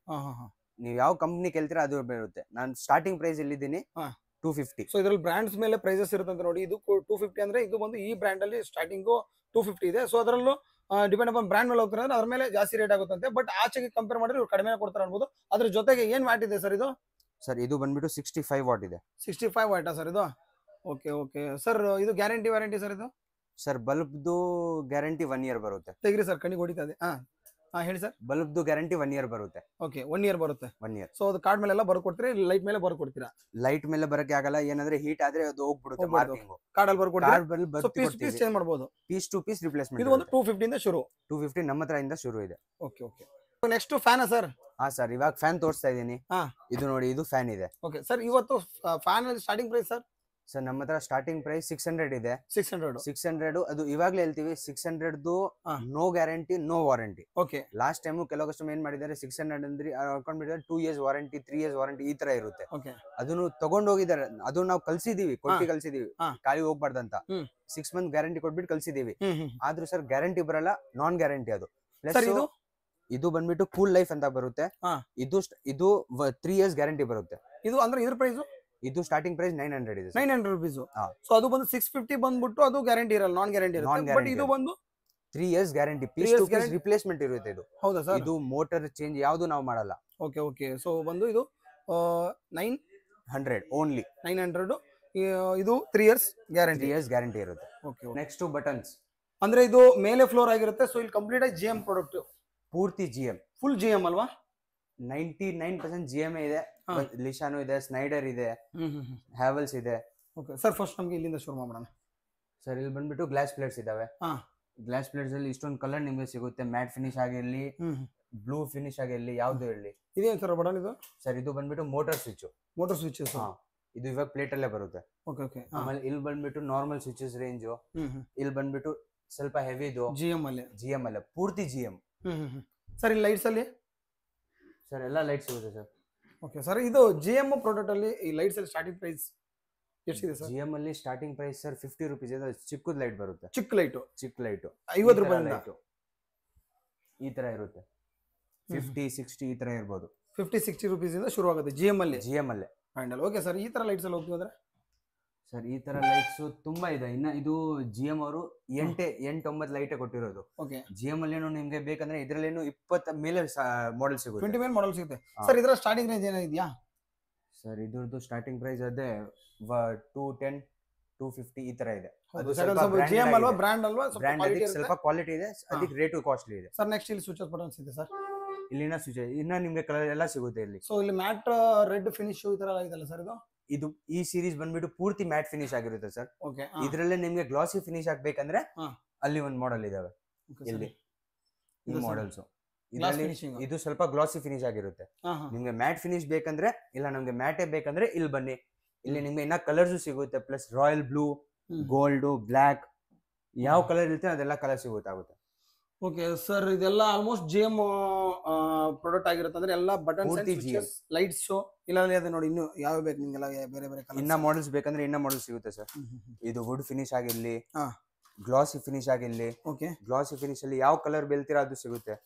ನೀವು ಯಾವ ಕಂಪ್ನಿ ಕೇಳ್ತೀರಾ ಅದು ಬರುತ್ತೆ. ನಾನು ಸ್ಟಾರ್ಟಿಂಗ್ ಪ್ರೈಸ್ ಇಲ್ಲಿದ್ದೀನಿ 250. ಸೊ ಇದ್ರಲ್ಲಿ ಬ್ರಾಂಡ್ಸ್ ಮೇಲೆ ಪ್ರೈಸಸ್ ಇರುತ್ತೆ ಅಂತ ನೋಡಿ. ಇದು 250 ಅಂದ್ರೆ ಇದು ಬಂದು ಈ ಬ್ರ್ಯಾಂಡ್ ಅಲ್ಲಿ ಸ್ಟಾರ್ಟಿಂಗ್ 250 ಇದೆ. ಸೊ ಅದರಲ್ಲೂ ಡಿಪೆಂಡ್ ಅಪಾನ್ ಬ್ರ್ಯಾಂಡ್ ಮೇಲೆ ಹೋಗ್ತಾರೆ ಅಂದ್ರೆ ಅದ್ರ ಮೇಲೆ ಜಾಸ್ತಿ ರೇಟ್ ಆಗುತ್ತಂತೆ. ಬಟ್ ಆಚೆಗೆ ಕಂಪೇರ್ ಮಾಡಿದ್ರೆ ಇವ್ರು ಕಡಿಮೆ ಕೊಡ್ತಾರೆ ಅನ್ಬೋದು. ಅದ್ರ ಜೊತೆಗೆ ಏನ್ ವ್ಯಾಟ್ ಇದೆ ಸರ್ ಇದು? ಸರ್ ಇದು ಬಂದ್ಬಿಟ್ಟು 65 ವಾಟ್ ಇದೆ. 65 ವಾಟಾ ಸರ್ ಇದು? ಓಕೆ ಓಕೆ ಸರ್, ಇದು ಗ್ಯಾರಂಟಿ ವಾರಂಟಿ ಸರ್ ಇದು? ಸರ್ ಬಲ್ಬ್ದು ಗ್ಯಾರಂಟಿ 1 ಇಯರ್ ಬರುತ್ತೆ. ತೆಗಿರಿ ಸರ್, ಕಣ್ಣಿಗೆ ಹೊಡಿತಾ ಇದೆ. ಹೇಳಿ ಸರ್. ಬಲ್ಬ್ದು ಗ್ಯಾರಂಟಿ 1 ಇಯರ್ ಬರುತ್ತೆ. ಓಕೆ, 1 ಇಯರ್ ಬರುತ್ತೆ. 1 ಇಯರ್. ಸೊ ಅದು ಕಾರ್ಡ್ ಮೇಲೆಲ್ಲ ಬರ್ಕೊಡ್ತೀರಾ, ಲೈಟ್ ಮೇಲೆ ಬರ್ಕೊಡ್ತೀರಾ? ಲೈಟ್ ಮೇಲೆ ಬರಕ್ಕೆ ಆಗಲ್ಲ, ಏನಂದ್ರೆ ಹೀಟ್ ಆದ್ರೆ ಅದು ಹೋಗ್ಬಿಡುತ್ತೆ ಮಾರ್ಕಿಂಗ್. ಕಾರ್ಡ್ ಅಲ್ಲಿ ಬರ್ಕೊಡ್ತೀರಾ? ಪೀಸ್ ಚೇಂಜ್ ಮಾಡಬಹುದು, ಪೀಸ್ ಟು ಪೀಸ್ ರಿಪ್ಲೇಸ್ಮೆಂಟ್. ಇದು ಒಂದು 250 ಇಂದ ಶುರು? 250 ನಮ್ಮ ಹತ್ರ ಇಂದ ಶುರು ಇದೆ. Okay okay. Next fan sir? ಹಾ ಸರ್, ಇವಾಗ ಫ್ಯಾನ್ ತೋರಿಸ್ತಾ ಇದೀನಿ. ಇದು ನೋಡಿ, ಇದು ಫ್ಯಾನ್ ಇದೆ. ಓಕೆ ಸರ್, ಇವತ್ತು fan starting price sir? Sir ನಮ್ಮ ಹತ್ರ ಸ್ಟಾರ್ಟಿಂಗ್ ಪ್ರೈಸ್ 600 ಇದೆ. 600 ಅದು ಇವಾಗ್ಲೇ ಹೇಳ್ತೀವಿ. 600 no guarantee, no warranty. Okay. Last time ಕೆಲವು ಕಸ್ಟಮರ್ ಏನ್ ಮಾಡಿದ್ದಾರೆ, 600 ಅಂದ್ರೆ ಅನ್ಕೊಂಡ್ಬಿಟ್ಟಿದ್ದಾರೆ 2 ಇಯರ್ಸ್ ವಾರಂಟಿ, 3 ಇಯರ್ಸ್ ವಾರಂಟಿ ಈ ತರ ಇರುತ್ತೆ. ಅದನ್ನು ತಗೊಂಡ್ ಹೋಗಿದ್ದಾರೆ, ಅದು ನಾವು ಕಲ್ಸಿದೀವಿ, ಕೊಟ್ಟಿ ಕಲ್ಸಿದೀವಿ, ಖಾಲಿ ಹೋಗ್ಬಾರ್ದಂತ 6 ಮಂತ್ ಗ್ಯಾರಂಟಿ ಕೊಟ್ಬಿಟ್ಟು ಕಲ್ಸಿದೀವಿ. ಆದ್ರೂ ಸರ್ ಗ್ಯಾರಂಟಿ ಬರಲ್ಲ, ನಾನ್ ಗ್ಯಾರಂಟಿ ಅದು. ಪ್ಲಸ್ ಇದು ಬಂದ್ಬಿಟ್ಟು ಕೂಲ್ ಲೈಫ್ ಅಂತ ಬರುತ್ತೆ. ಇದು 3 ಇಯರ್ಸ್ ಗ್ಯಾರಂಟಿ ಬರುತ್ತೆ. ಇದು ಅಂದ್ರೆ ಇದ್ರ ಪ್ರೈಸ್? ಇದು ಸ್ಟಾರ್ಟಿಂಗ್ ಪ್ರೈಸ್ 900 ಇದೆ. 900 ರೂಪೀಸ್. ಸೊ ಅದು ಬಂದು 650 ಬಂದ್ಬಿಟ್ಟು ಅದು ಗ್ಯಾರಂಟಿ ಇರಲ್ಲ, ನಾನ್ ಗ್ಯಾರಂಟಿ ಇರುತ್ತೆ. ಬಟ್ ಇದು ಬಂದು 3 years guarantee, piece to piece replacement ಇರುತ್ತೆ ಇದು. ಹೌದಾ ಸರ್? ಇದು ಮೋಟರ್ ಚೇಂಜ್ ಯಾವುದು ನಾವು ಮಾಡಲ್ಲ. Okay okay. ಸೊ ಬಂದು ಇದು 900 ಓನ್ಲಿ. 900. ಇದು 3 ಇಯರ್ಸ್ ಗ್ಯಾರಂಟಿ. 3 ಇಯರ್ಸ್ ಗ್ಯಾರಂಟಿ ಇರುತ್ತೆ. ಓಕೆ. ನೆಕ್ಸ್ಟ್ ಬಟನ್ಸ್ ಅಂದ್ರೆ ಇದು ಮೇಲೆ ಫ್ಲೋರ್ ಆಗಿರುತ್ತೆ. ಸೊ ಇಲ್ಲಿ ಕಂಪ್ಲೀಟ್ ಆಗಿ GM ಪ್ರಾಡಕ್ಟ್, ಪೂರ್ತಿ GM, ಫುಲ್ GM ಅಲ್ವಾ? 99% GM ಇದೆ. ಲಿಶಾನು ಇದೆ, ಸ್ನೈಡರ್ ಇದೆ, ಹ್ಯಾವೆಲ್ಸ್ ಇದೆ. ಓಕೆ ಸರ್, ಫಸ್ಟ್ ನಮ್ಗೆ ಇಲ್ಲಿಂದ ಶುರು ಮಾಡೋಣ. ಸರ್ ಇಲ್ಲಿ ಬಂದ್ಬಿಟ್ಟು ಗ್ಲಾಸ್ ಪ್ಲೇಟ್ಸ್ ಇದಾವೆ. ಗ್ಲಾಸ್ ಪ್ಲೇಟ್ಸ್ ಅಲ್ಲಿ ಇಷ್ಟೊಂದು ಕಲರ್ ನಿಮಗೆ ಸಿಗುತ್ತೆ. ಮ್ಯಾಟ್ ಫಿನಿಶ್ ಆಗಿರ್ಲಿ, ಬ್ಲೂ ಫಿನಿಶ್ ಆಗಿರ್ಲಿ, ಯಾವ್ದು ಇರಲಿ. ಇದೇನು ಸರ್ ಬಟನ್ ಇದು? ಸರ್ ಇದು ಬಂದ್ಬಿಟ್ಟು ಮೋಟರ್ ಸ್ವಿಚ್. Motor switches. ಇದು ಇವಾಗ ಪ್ಲೇಟ್ ಅಲ್ಲೇ ಬರುತ್ತೆ. Okay okay. ಆಮೇಲೆ ಇಲ್ಲಿ ಬಂದ್ಬಿಟ್ಟು ನಾರ್ಮಲ್ ಸ್ವಿಚಸ್ ರೇಂಜ್. ಇಲ್ಲಿ ಬಂದ್ಬಿಟ್ಟು ಸ್ವಲ್ಪ ಹೆವಿದು GM ಅಲ್ಲೇ ಪೂರ್ತಿ GM. ಸರ್ ಇಲ್ಲಿ ಲೈಟ್ಸ್ ಅಲ್ಲಿ? ಸರ್ ಎಲ್ಲ ಲೈಟ್ಸ್ ಸಿಗುತ್ತೆ ಸರ್. ಓಕೆ ಸರ್, ಇದು GM ಪ್ರಾಡಕ್ಟ್ ಅಲ್ಲಿ ಈ ಲೈಟ್ಸ್ ಅಲ್ಲಿ ಸ್ಟಾರ್ಟಿಂಗ್ ಪ್ರೈಸ್ ಎಷ್ಟಿದೆ ಸರ್? GM ಅಲ್ಲಿ ಸ್ಟಾರ್ಟಿಂಗ್ ಪ್ರೈಸ್ ಸರ್ 50 ರೂಪೀಸ್ ಇದೆ. ಚಿಕ್ಕದ ಲೈಟ್ ಬರುತ್ತೆ. ಚಿಕ್ಕ ಲೈಟ್ 50 ರೂಪಾಯಿ ಈ ತರ ಇರುತ್ತೆ. 50, 60 ಈ ತರ ಇರಬಹುದು. 50, 60 ರೂಪೀಸ್ ಇಂದ ಶುರು ಆಗುತ್ತೆ GM ಅಲ್ಲೇ ಫೈನಲ್. ಓಕೆ ಸರ್, ಈ ತರ ಲೈಟ್ಸ್ ಎಲ್ಲ ಹೋಗ್ತೀವಿ ಅಂದ್ರೆ? ಸರ್ ಈ ತರ ಲೈಟ್ಸ್ ತುಂಬಾ ಇದೆ. ಇನ್ನ ಇದು GM ಅವರು 8-9 ಲೈಟ್ ಕೊಟ್ಟಿರೋದು. ಓಕೆ. GM ಅಲ್ಲೇನು ನಿಮ್ಗೆ ಬೇಕಂದ್ರೆ ಇದ್ರಲ್ಲೇನು 20 ಮೇಲೆ ಮಾಡೆಲ್ ಸಿಗುತ್ತೆ. 20 ಮೇಲೆ ಮಾಡೆಲ್ ಸಿಗುತ್ತೆ. ಸರ್ ಇದರ ಸ್ಟಾರ್ಟಿಂಗ್ ರೇಂಜ್ ಏನಿದೆಯಾ? ಸರ್ ಇದ್ರದ್ದು ಸ್ಟಾರ್ಟಿಂಗ್ ಪ್ರೈಸ್ ಅದೇ 210, 250 ಈ ತರ ಇದೆ. ಅದು GM ಅಲ್ವಾ, ಬ್ರ್ಯಾಂಡ್ ಅಲ್ವಾ, ಸ್ವಲ್ಪ ಕ್ವಾಲಿಟಿ ಇದೆ, ಅದಕ್ಕೆ ರೇಟು ಕಾಸ್ಟ್ಲಿ ಇದೆ. ಸರ್ ನೆಕ್ಸ್ಟ್ ಇಲ್ಲಿ ಸ್ವಿಚಸ್ ಬಟನ್ಸ್ ಇದೆ ಸರ್. ಇಲ್ಲಿನ ಸ್ವಿಚ್ ಇನ್ನ ನಿಮ್ಗೆ ಕಲರ್ ಎಲ್ಲ ಸಿಗುತ್ತೆ ಇಲ್ಲಿ. ಸೊ ಇಲ್ಲಿ ಮ್ಯಾಟ್ ರೆಡ್ ಫಿನಿಶ್ ಈ ತರ ಇದೆಲ್ಲ ಸರ್ ಇದು? ಇದು ಈ ಸೀರೀಸ್ ಬಂದ್ಬಿಟ್ಟು ಪೂರ್ತಿ ಮ್ಯಾಟ್ ಫಿನಿಶ್ ಆಗಿರುತ್ತೆ ಸರ್. ಓಕೆ ಇದ್ರಲ್ಲೇ ನಿಮ್ಗೆ ಗ್ಲಾಸಿ ಫಿನಿಶ್ ಆಗ್ಬೇಕಂದ್ರೆ ಹಾ. ಅಲ್ಲಿ ಒಂದು ಮಾಡೆಲ್ ಇದಾವೆ ಇಲ್ಲಿ ಈ ಇದು sir. ಮಾಡೆಲ್ಸ್. ಗ್ಲಾಸ್ ಇದರಲ್ಲಿ ಫಿನಿಶಿಂಗ್ ಇದು ಸ್ವಲ್ಪ ಗ್ಲಾಸಿ ಫಿನಿಶ್ ಆಗಿರುತ್ತೆ. ನಿಮ್ಗೆ ಮ್ಯಾಟ್ ಫಿನಿಶ್ ಬೇಕಂದ್ರೆ ಇಲ್ಲ ನಮ್ಗೆ ಮ್ಯಾಟೇ ಬೇಕಂದ್ರೆ ಇಲ್ಲಿ ಬನ್ನಿ. ಇಲ್ಲಿ ನಿಮ್ಗೆ ಇನ್ನ ಕಲರ್ಸ್ ಸಿಗುತ್ತೆ. Plus royal blue, gold, black, ಯಾವ ಕಲರ್ ಇರುತ್ತೆ ಅದೆಲ್ಲ ಕಲರ್ ಸಿಗುತ್ತೆ. ಓಕೆ ಸರ್, ಇದೆಲ್ಲ ಆಲ್ಮೋಸ್ಟ್ ಜಿಎಂ ಪ್ರಾಡಕ್ಟ್ ಆಗಿರುತ್ತೆ ಅಂದ್ರೆ ಎಲ್ಲ ಬಟನ್ಸ್ ಪೂರ್ತಿ GM. ಲೈಟ್ಸ್ ಇಲ್ಲ ಅದೇ ನೋಡಿ ಇನ್ನು ಯಾವ ಬೇಕು ನಿಮ್ಗೆಲ್ಲ ಬೇರೆ ಬೇರೆ ಕಲರ್. ಇನ್ನ ಮಾಡೆಲ್ಸ್ ಬೇಕಂದ್ರೆ ಇನ್ನ ಮಾಡೆಲ್ಸ್ ಸಿಗುತ್ತೆ ಸರ್. ಇದು ವುಡ್ ಫಿನಿಶ್ ಆಗಿರ್ಲಿ, ಹಾ. ಗ್ಲಾಸಿ ಫಿನಿಶ್ ಆಗಿರ್ಲಿ. ಓಕೆ ಗ್ಲಾಸಿ ಫಿನಿಶ್ ಅಲ್ಲಿ ಯಾವ ಕಲರ್ ಬೆಳ್ತೀರಾ ಅದು ಸಿಗುತ್ತೆ.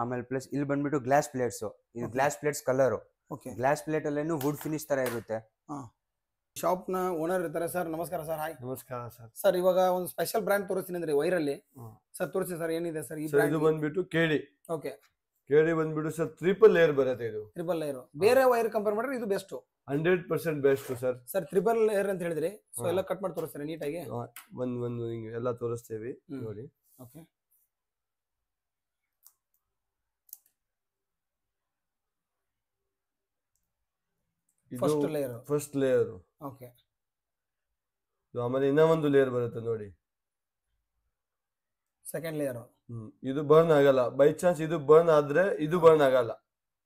ಆಮೇಲೆ ಪ್ಲಸ್ ಇಲ್ಲಿ ಬಂದ್ಬಿಟ್ಟು ಗ್ಲಾಸ್ ಪ್ಲೇಟ್ಸ್. ಇದು glass plates colour. Okay glass plate ಅಲ್ಲೇನು ವುಡ್ ಫಿನಿಶ್ ತರ ಇರುತ್ತೆ. ಶಾಪ್ ನ ಓನರ್ ಇರ್ತಾರೆ ಸರ್. ನಮಸ್ಕಾರ ಸರ್. ಹಾಯ್ ನಮಸ್ಕಾರ ಸರ್. ಸರ್, ಇವಾಗ ಒಂದು ಸ್ಪೆಷಲ್ ಬ್ರ್ಯಾಂಡ್ ತೋರಿಸ್ತೀನಿ ಅಂದ್ರೆ ವೈರಲ್ಲಿ ಸರ್. ತೋರಿಸಿ ಸರ್, ಏನಿದೆ ಸರ್ ಈ ಸರ್ ಇದು ಬಂದ್ಬಿಟ್ಟು ಕೇಡಿ. ಓಕೆ ಕೇಡಿ ಬಂದ್ಬಿಟ್ಟು ಸರ್ ಟ್ರಿಪಲ್ ಲೇಯರ್ ಬರುತ್ತೆ. ಇದು ಟ್ರಿಪಲ್ ಲೇಯರ್. ಬೇರೆ ವೈರ್ ಕಂಪೇರ್ ಮಾಡಿದ್ರೆ ಇದು best. 100% best sir. Sir triple layer ಅಂತ ಹೇಳಿದ್ರಿ, ಸೊ ಎಲ್ಲ ಕಟ್ ಮಾಡಿ ತೋರಿಸ್ತಾರೆ ನೀಟಾಗಿ. ಒಂದು ಹಿಂಗೆ ಎಲ್ಲ ತೋರಿಸ್ತೇವೆ ನೋಡಿ. Okay first layer. First layer. Okay ಆಮೇಲೆ ಇನ್ನ ಒಂದು ಲೇಯರ್ ಬರುತ್ತೆ ನೋಡಿ. Second layer. ಇದು ಬರ್ನ್ ಆಗಲ್ಲ. ಬೈ ಚಾನ್ಸ್ ಇದು ಬರ್ನ್ ಆದ್ರೆ ಇದು ಬರ್ನ್ ಆಗಲ್ಲ.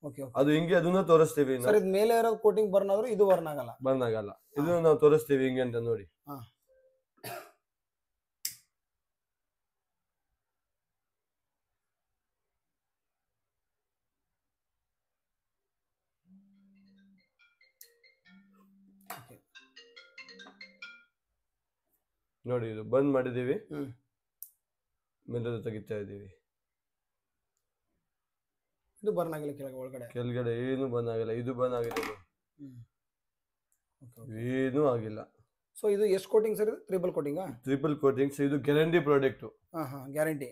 ಓಕೆ ಅದು ಹಿಂಗೆ ಅದನ್ನ ತೋರಿಸ್ತೀವಿ. ಸರ್, ಇದು ಮೇಲೆ ಇರೋ ಕೋಟಿಂಗ್ ಬರ್ನ್ ಆದ್ರೂ ಇದು ಬರ್ನ್ ಆಗಲ್ಲ. ಬರ್ನ್ ಆಗಲ್ಲ. ಇದನ್ನ ನಾವು ತೋರಿಸ್ತೀವಿ ಹಿಂಗೆ ಅಂತ ನೋಡಿ. ನೋಡಿ ಇದು ಬಂದ್ ಮಾಡಿದೀವಿ. ಮೇಲೆ ತೆಗಿತಾ ಇದೀವಿ. ಇದು ಬರ್ನ್ ಆಗಿಲ್ಲ ಒಳಗಡೆ. ಕೆಳಗಡೆ ಏನು ಬರ್ನ್ ಆಗಿಲ್ಲ. ಇದು ಬರ್ನ್ ಆಗಿದೆ. ಏನು ಆಗಿಲ್ಲ. ಸೊ ಇದು ಎಷ್ಟು ಕೋಟಿಂಗ್ ಸರ್? ಇದು ಟ್ರಿಪಲ್ ಕೋಟಿಂಗಾ? Triple coatings. ಇದು guarantee product. Guarantee.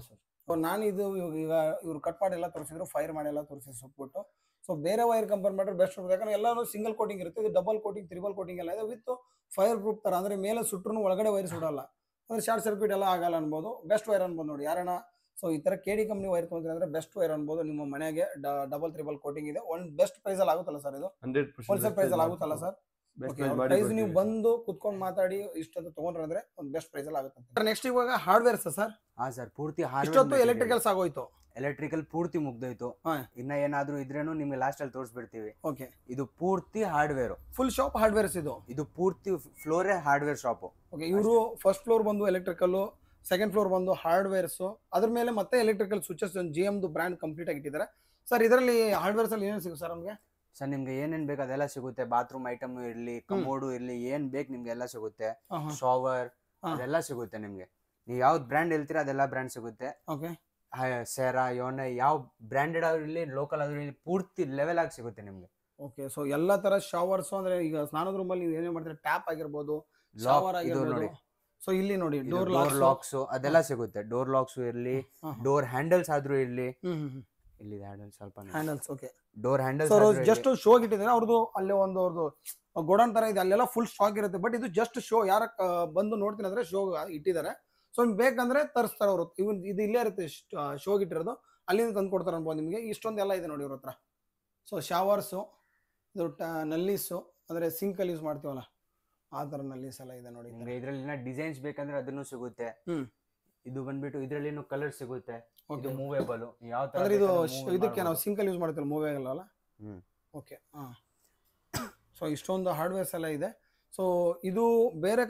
Sir. So ನಾನು ಇದು ಈಗ ಇವ್ರು ಕಟ್ ಮಾಡಿ ಎಲ್ಲ ತೋರಿಸಿದ್ರು, ಫೈರ್ ಮಾಡಿ ಎಲ್ಲ ತೋರಿಸಿದ್ರು ಸೊಪ್ಪಿಟ್ಟು. ಸೊ ಬೇರೆ ವೈರ್ ಕಂಪೇರ್ ಮಾಡಿದ್ರೆ ಬೆಸ್ಟ್. ಯಾಕಂದ್ರೆ ಎಲ್ಲಾನು ಸಿಂಗಲ್ ಕೋಟಿಂಗ್ ಇರುತ್ತೆ. ಇದು ಡಬಲ್ ಕೋಟಿಂಗ್, ಟ್ರಿಪಲ್ ಕೋಟಿಂಗ್ ಎಲ್ಲ ಇದೆ ವಿತ್ ಫೈರ್ ಪ್ರೂಫ್ ತರ. ಅಂದ್ರೆ ಮೇಲೆ ಸುಟ್ಟರು ಒಳಗಡೆ ವೈರ್ ಸುಡಲ್ಲ. ಅಂದ್ರೆ ಶಾರ್ಟ್ ಸರ್ಕ್ಯೂಟ್ ಎಲ್ಲ ಆಗಲ್ಲ ಅನ್ಬೋದು. ಬೆಸ್ಟ್ ವೈರ್ ಅನ್ಬೋದು ನೋಡಿ ಯಾರನ್ನ. ಸೊ ಈ ತರ KD ಕಂಪ್ನಿ ವೈರ್ ತೊಗೊಂಡ್ರೆ ಅಂದ್ರೆ ಬೆಸ್ಟ್ ವೈರ್ ಅನ್ಬೋದು. ನಿಮ್ಮ ಮನೆಗೆ ಡಬಲ್ ಟ್ರಿಪಲ್ ಕೋಟಿಂಗ್ ಇದೆ. ಒಂದು ಬೆಸ್ಟ್ ಪ್ರೈಸ್ ಅಲ್ಲಿ ಆಗುತ್ತಲ್ಲ ಸರ್? ಇದು 100% ಹೋಲ್ಸೇಲ್ ಪ್ರೈಸ್ ಅಲ್ಲಿ ಆಗುತ್ತಲ್ಲ ಸರ್? ಪ್ರೈಸ್ ನೀವು ಬಂದು ಕುತ್ಕೊಂಡು ಮಾತಾಡಿ ಇಷ್ಟೊಂದು ತಗೊಂಡ್ರೆ ಅಂದ್ರೆ ಒಂದು ಬೆಸ್ಟ್ ಪ್ರೈಸ್ ಅಲ್ಲಿ ಆಗುತ್ತೆ. ನೆಕ್ಸ್ಟ್ ಇವಾಗ ಹಾರ್ಡ್ವೇರ್ ಸರ್. ಹಾ ಸರ್, ಪೂರ್ತಿ ಇಷ್ಟೊತ್ತು ಎಲೆಕ್ಟ್ರಿಕಲ್ಸ್ ಆಗೋಯ್ತು. ಎಲೆಕ್ಟ್ರಿಕಲ್ ಪೂರ್ತಿ ಮುಗ್ದೋಯ್ತು. ಇನ್ನ ಏನಾದ್ರೂ ಇದ್ರೇನು ನಿಮ್ಗೆ ಲಾಸ್ಟ್ ಅಲ್ಲಿ ತೋರಿಸ್ಬಿಡ್ತೀವಿ. ಓಕೆ, ಇದು ಪೂರ್ತಿ ಹಾರ್ಡ್ವೇರ್. ಫುಲ್ ಶಾಪ್ ಹಾರ್ಡ್ವೇರ್ಸ್ ಇದು. ಇದು ಪೂರ್ತಿ ಫ್ಲೋರೇ ಹಾರ್ಡ್ವೇರ್ ಶಾಪ್. ಓಕೆ, ಇವರು ಫಸ್ಟ್ ಫ್ಲೋರ್ ಬಂದು ಎಲೆಕ್ಟ್ರಿಕಲ್, ಸೆಕೆಂಡ್ ಫ್ಲೋರ್ ಬಂದು ಹಾರ್ಡ್ವೇರ್ಸ್, ಅದ್ರ ಮೇಲೆ ಮತ್ತೆ electrical switches GM brand complete ಆಗಿಟ್ಟಿದ್ದಾರೆ ಸರ್. ಇದರಲ್ಲಿ ಹಾರ್ಡ್ವೇರ್ಸ್ ಅಲ್ಲಿ ಏನೇನು ಸಿಗುತ್ತೆ ಸರ್ ನಮಗೆ? ಸರ್ ನಿಮ್ಗೆ ಏನೇನ್ ಬೇಕು ಅದೆಲ್ಲ ಸಿಗುತ್ತೆ. ಬಾತ್ರೂಮ್ ಐಟಮ್ ಇರ್ಲಿ, ಕಮೋಡು ಇರ್ಲಿ, ಏನ್ ಬೇಕು ನಿಮ್ಗೆ ಎಲ್ಲ ಸಿಗುತ್ತೆ. ಶಾವರ್ ಅದೆಲ್ಲ ಸಿಗುತ್ತೆ ನಿಮ್ಗೆ. ನೀವು ಯಾವ್ದು ಬ್ರ್ಯಾಂಡ್ ಹೇಳ್ತೀರಾ ಅದೆಲ್ಲ ಬ್ರ್ಯಾಂಡ್ ಸಿಗುತ್ತೆ. ಓಕೆ, ಸೆರಾ, ಯೋನೆ, ಯಾವ ಬ್ರ್ಯಾಂಡೆಡ್ ಆದ್ರೂ ಇಲ್ಲಿ, ಲೋಕಲ್ ಆದ್ರೂ ಇಲ್ಲಿ, ಪೂರ್ತಿ ಲೆವೆಲ್ ಆಗಿ ಸಿಗುತ್ತೆ ನಿಮ್ಗೆ. ಓಕೆ, ಸೊ ಎಲ್ಲಾ ತರ ಶವರ್ಸ್ ಅಂದ್ರೆ ಈಗ ಸ್ನಾನದ ರೂಮ್ ಅಲ್ಲಿ ನೀವು ಏನೇ ಮಾಡ್ತೀರಾ, ಟ್ಯಾಪ್ ಆಗಿರ್ಬೋದು, ಶವರ್ ಆಗಿರ್ಬೋದು. ಸೊ ಇಲ್ಲಿ ನೋಡಿ ಡೋರ್ ಲಾಕ್ಸ್ ಅದೆಲ್ಲ ಸಿಗುತ್ತೆ. ಡೋರ್ ಲಾಕ್ಸ್ ಇರ್ಲಿ, ಡೋರ್ ಹ್ಯಾಂಡಲ್ಸ್ ಆದ್ರೂ ಇರ್ಲಿ. ಇಲ್ಲಿ ಹ್ಯಾಂಡಲ್ ಸ್ವಲ್ಪ handles. Okay, door handles just ಶೋಗ್ ಇಟ್ಟಿದ್ದಾರೆ ಅವ್ರದ್ದು. ಅಲ್ಲೇ ಒಂದು ಅವ್ರದ್ದು ಗೋಡನ್ ತರ ಇದೆ, ಅಲ್ಲೆಲ್ಲ ಫುಲ್ ಸ್ಟಾಕ್ ಇರುತ್ತೆ. ಬಟ್ ಇದು ಜಸ್ಟ್ ಶೋ, ಯಾರ ಬಂದು ನೋಡ್ತೀನಿ ಅಂದ್ರೆ ಶೋ ಇಟ್ಟಿದ್ದಾರೆ. ಸೊ ಬೇಕಂದ್ರೆ ತರಿಸ್ತಾರೆ ಅವರು. ಇದು ಇಲ್ಲೇ ಇರುತ್ತೆ ಶೋಗ್ ಇಟ್ಟಿರೋದು, ಅಲ್ಲಿಂದ ತಂದು ಕೊಡ್ತಾರೆ ಅನ್ಬೋದು ನಿಮಗೆ. ಇಷ್ಟೊಂದೆಲ್ಲ ಇದೆ ನೋಡಿ ಇವ್ರ ಹತ್ರ. ಸೊ ಶವರ್ಸು, ಇದು ನಲ್ಲೀಸು ಅಂದ್ರೆ ಸಿಂಕ್ ಅಲ್ಲಿ ಯೂಸ್ ಮಾಡ್ತೀವಲ್ಲ ಆ ತರ ನಲ್ಲೀಸ್ ಎಲ್ಲ ಇದೆ ನೋಡಿ. ಇದ್ರಲ್ಲಿ ಡಿಸೈನ್ಸ್ ಬೇಕಂದ್ರೆ ಅದನ್ನು ಸಿಗುತ್ತೆ. ಇದು ಬಂದ್ಬಿಟ್ಟು ಇದ್ರಲ್ಲಿ ಕಲರ್ ಸಿಗುತ್ತೆ. ಮೂವೇಬಲ್ ಯಾವ ತರ ಅಂದ್ರೆ ಇದು ಇದಕ್ಕೆ ನಾವು ಸಿಂಕ್ ಅಲ್ಲಿ ಯೂಸ್ ಮಾಡ್ತೀವಲ್ಲ, ಮೂವ್ ಆಗಲ್ಲ. ಓಕೆ, ಸೊ ಇಷ್ಟೊಂದು ಹಾರ್ಡ್ವೇರ್ಸ್ ಎಲ್ಲ ಇದೆ. ಸೊ ಇದು ಬೇರೆ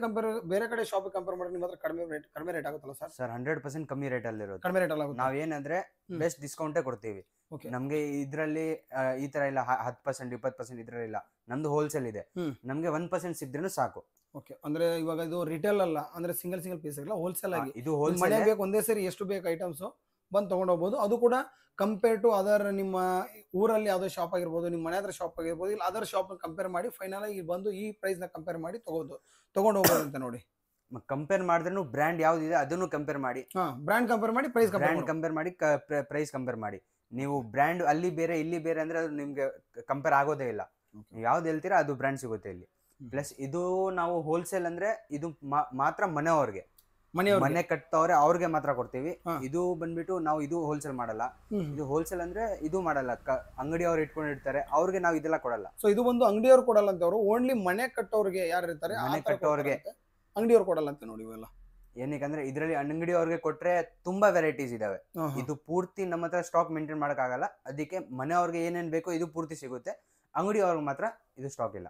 ಕಡೆ ಶಾಪ್ ಕಂಪೇರ್ ಮಾಡಿದ್ರೆ ನಿಮ್ಮ ಹತ್ರ ಕಡಿಮೆ ರೇಟ್ ಆಗುತ್ತಲ್ಲ ಸರ್? ಸರ್ 100% ಕಮ್ಮಿ ರೇಟ್ ಅಲ್ಲಿ ಇರುತ್ತೆ. ಕಡಿಮೆ ರೇಟ್ ಅಲ್ಲಿ ನಾವ್ ಏನಂದ್ರೆ ಬೆಸ್ಟ್ ಡಿಸ್ಕೌಂಟೇ ಕೊಡ್ತೀವಿ. ನಮ್ಗೆ ಇದ್ರಲ್ಲಿ ಈ ತರ ಇಲ್ಲ 10% 20% ಇದ್ರಲ್ಲಿ ಇಲ್ಲ. ನಮ್ದು ಹೋಲ್ಸೇಲ್ ಇದೆ. ನಮ್ಗೆ 1% ಸಿಕ್ದ್ರೂ ಸಾಕು. ಓಕೆ, ಅಂದ್ರೆ ಇವಾಗ ಇದು ರಿಟೇಲ್ ಅಲ್ಲ, ಅಂದ್ರೆ ಸಿಂಗಲ್ ಪೀಸ್ ಇಲ್ಲ, ಹೋಲ್ಸೇಲ್ ಆಗಿ. ಇದು ಹೋಲ್ಸೇಲ್. ಮನೆ ಬೇಕು ಒಂದೇ ಸರಿ ಎಷ್ಟು ಬೇಕು ಐಟಮ್ಸ್ ಬಂದು ತಗೊಂಡು ಹೋಗ್ಬೋದು. ಅದು ಕೂಡ ಕಂಪೇರ್ ಟು ಅದರ್ ನಿಮ್ಮ ಊರಲ್ಲಿ ಯಾವುದೋ ಶಾಪ್ ಆಗಿರ್ಬೋದು, ನಿಮ್ಮ ಮನೆ ಹತ್ರ ಶಾಪ್ ಆಗಿರ್ಬೋದು, ಇಲ್ಲ ಅದರ್ ಶಾಪ್ ಕಂಪೇರ್ ಮಾಡಿ ಫೈನಲ್ ಆಗಿ ಬಂದು ಈ ಪ್ರೈಸ್ ನ ಕಂಪೇರ್ ಮಾಡಿ ತಗೊಂಡು ಹೋಗ್ಬೋದು ಅಂತ ನೋಡಿ. ಕಂಪೇರ್ ಮಾಡಿದ್ರೂ ಬ್ರ್ಯಾಂಡ್ ಯಾವ್ದಿದೆ ಅದನ್ನು ಕಂಪೇರ್ ಮಾಡಿ, ಬ್ರ್ಯಾಂಡ್ ಕಂಪೇರ್ ಮಾಡಿ ಪ್ರೈಸ್ ಕಂಪೇರ್ ಮಾಡಿ ಪ್ರೈಸ್ ಕಂಪೇರ್ ಮಾಡಿ. ನೀವು ಬ್ರ್ಯಾಂಡ್ ಅಲ್ಲಿ ಬೇರೆ ಇಲ್ಲಿ ಬೇರೆ ಅಂದ್ರೆ ಅದು ನಿಮ್ಗೆ ಕಂಪೇರ್ ಆಗೋದೇ ಇಲ್ಲ. ನೀವು ಯಾವ್ದು ಹೇಳ್ತೀರಾ ಅದು ಬ್ರ್ಯಾಂಡ್ ಸಿಗುತ್ತೆ ಇಲ್ಲಿ. ಪ್ಲಸ್ ಇದು ನಾವು ಹೋಲ್ಸೇಲ್ ಅಂದ್ರೆ ಇದು ಮಾತ್ರ ಮನೆಯವ್ರಿಗೆ. ಮನೆ ಕಟ್ತವ್ರೆ ಅವ್ರಿಗೆ ಮಾತ್ರ ಕೊಡ್ತೀವಿ. ಇದು ಬಂದ್ಬಿಟ್ಟು ನಾವು ಇದು ಹೋಲ್ಸೇಲ್ ಮಾಡಲ್ಲ. ಇದು ಹೋಲ್ಸೇಲ್ ಅಂದ್ರೆ ಇದು ಮಾಡಲ್ಲ, ಅಂಗಡಿ ಅವ್ರು ಇಟ್ಕೊಂಡಿರ್ತಾರೆ ಅವ್ರಿಗೆ ನಾವು ಇದೆಲ್ಲ ಕೊಡಲ್ಲ. ಸೊ ಇದು ಒಂದು ಅಂಗಡಿಯವ್ರು ಕೊಡಲ್ಲ ಅಂತ, ಅವರು ಓನ್ಲಿ ಮನೆ ಕಟ್ಟೋರ್ಗೆ ಯಾರು ಇರ್ತಾರೆ ಮನೆ ಕಟ್ಟೋರ್ಗೆ, ಅಂಗಡಿಯವ್ರು ಕೊಡಲ್ಲ ಅಂತ ನೋಡಿ ಇವೆಲ್ಲ. ಏನಕ್ಕಂದ್ರೆ ಇದ್ರಲ್ಲಿ ಅಂಗಡಿ ಅವ್ರಿಗೆ ಕೊಟ್ರೆ ತುಂಬಾ ವೆರೈಟೀಸ್ ಇದಾವೆ. ಇದು ಪೂರ್ತಿ ನಮ್ಮ ಹತ್ರ ಸ್ಟಾಕ್ ಮೇಂಟೈನ್ ಮಾಡಕ್ ಆಗಲ್ಲ. ಅದಕ್ಕೆ ಮನೆಯವ್ರಿಗೆ ಏನೇನ್ ಬೇಕೋ ಇದು ಪೂರ್ತಿ ಸಿಗುತ್ತೆ, ಅಂಗಡಿ ಅವ್ರಿಗೆ ಮಾತ್ರ ಇದು ಸ್ಟಾಕ್ ಇಲ್ಲ.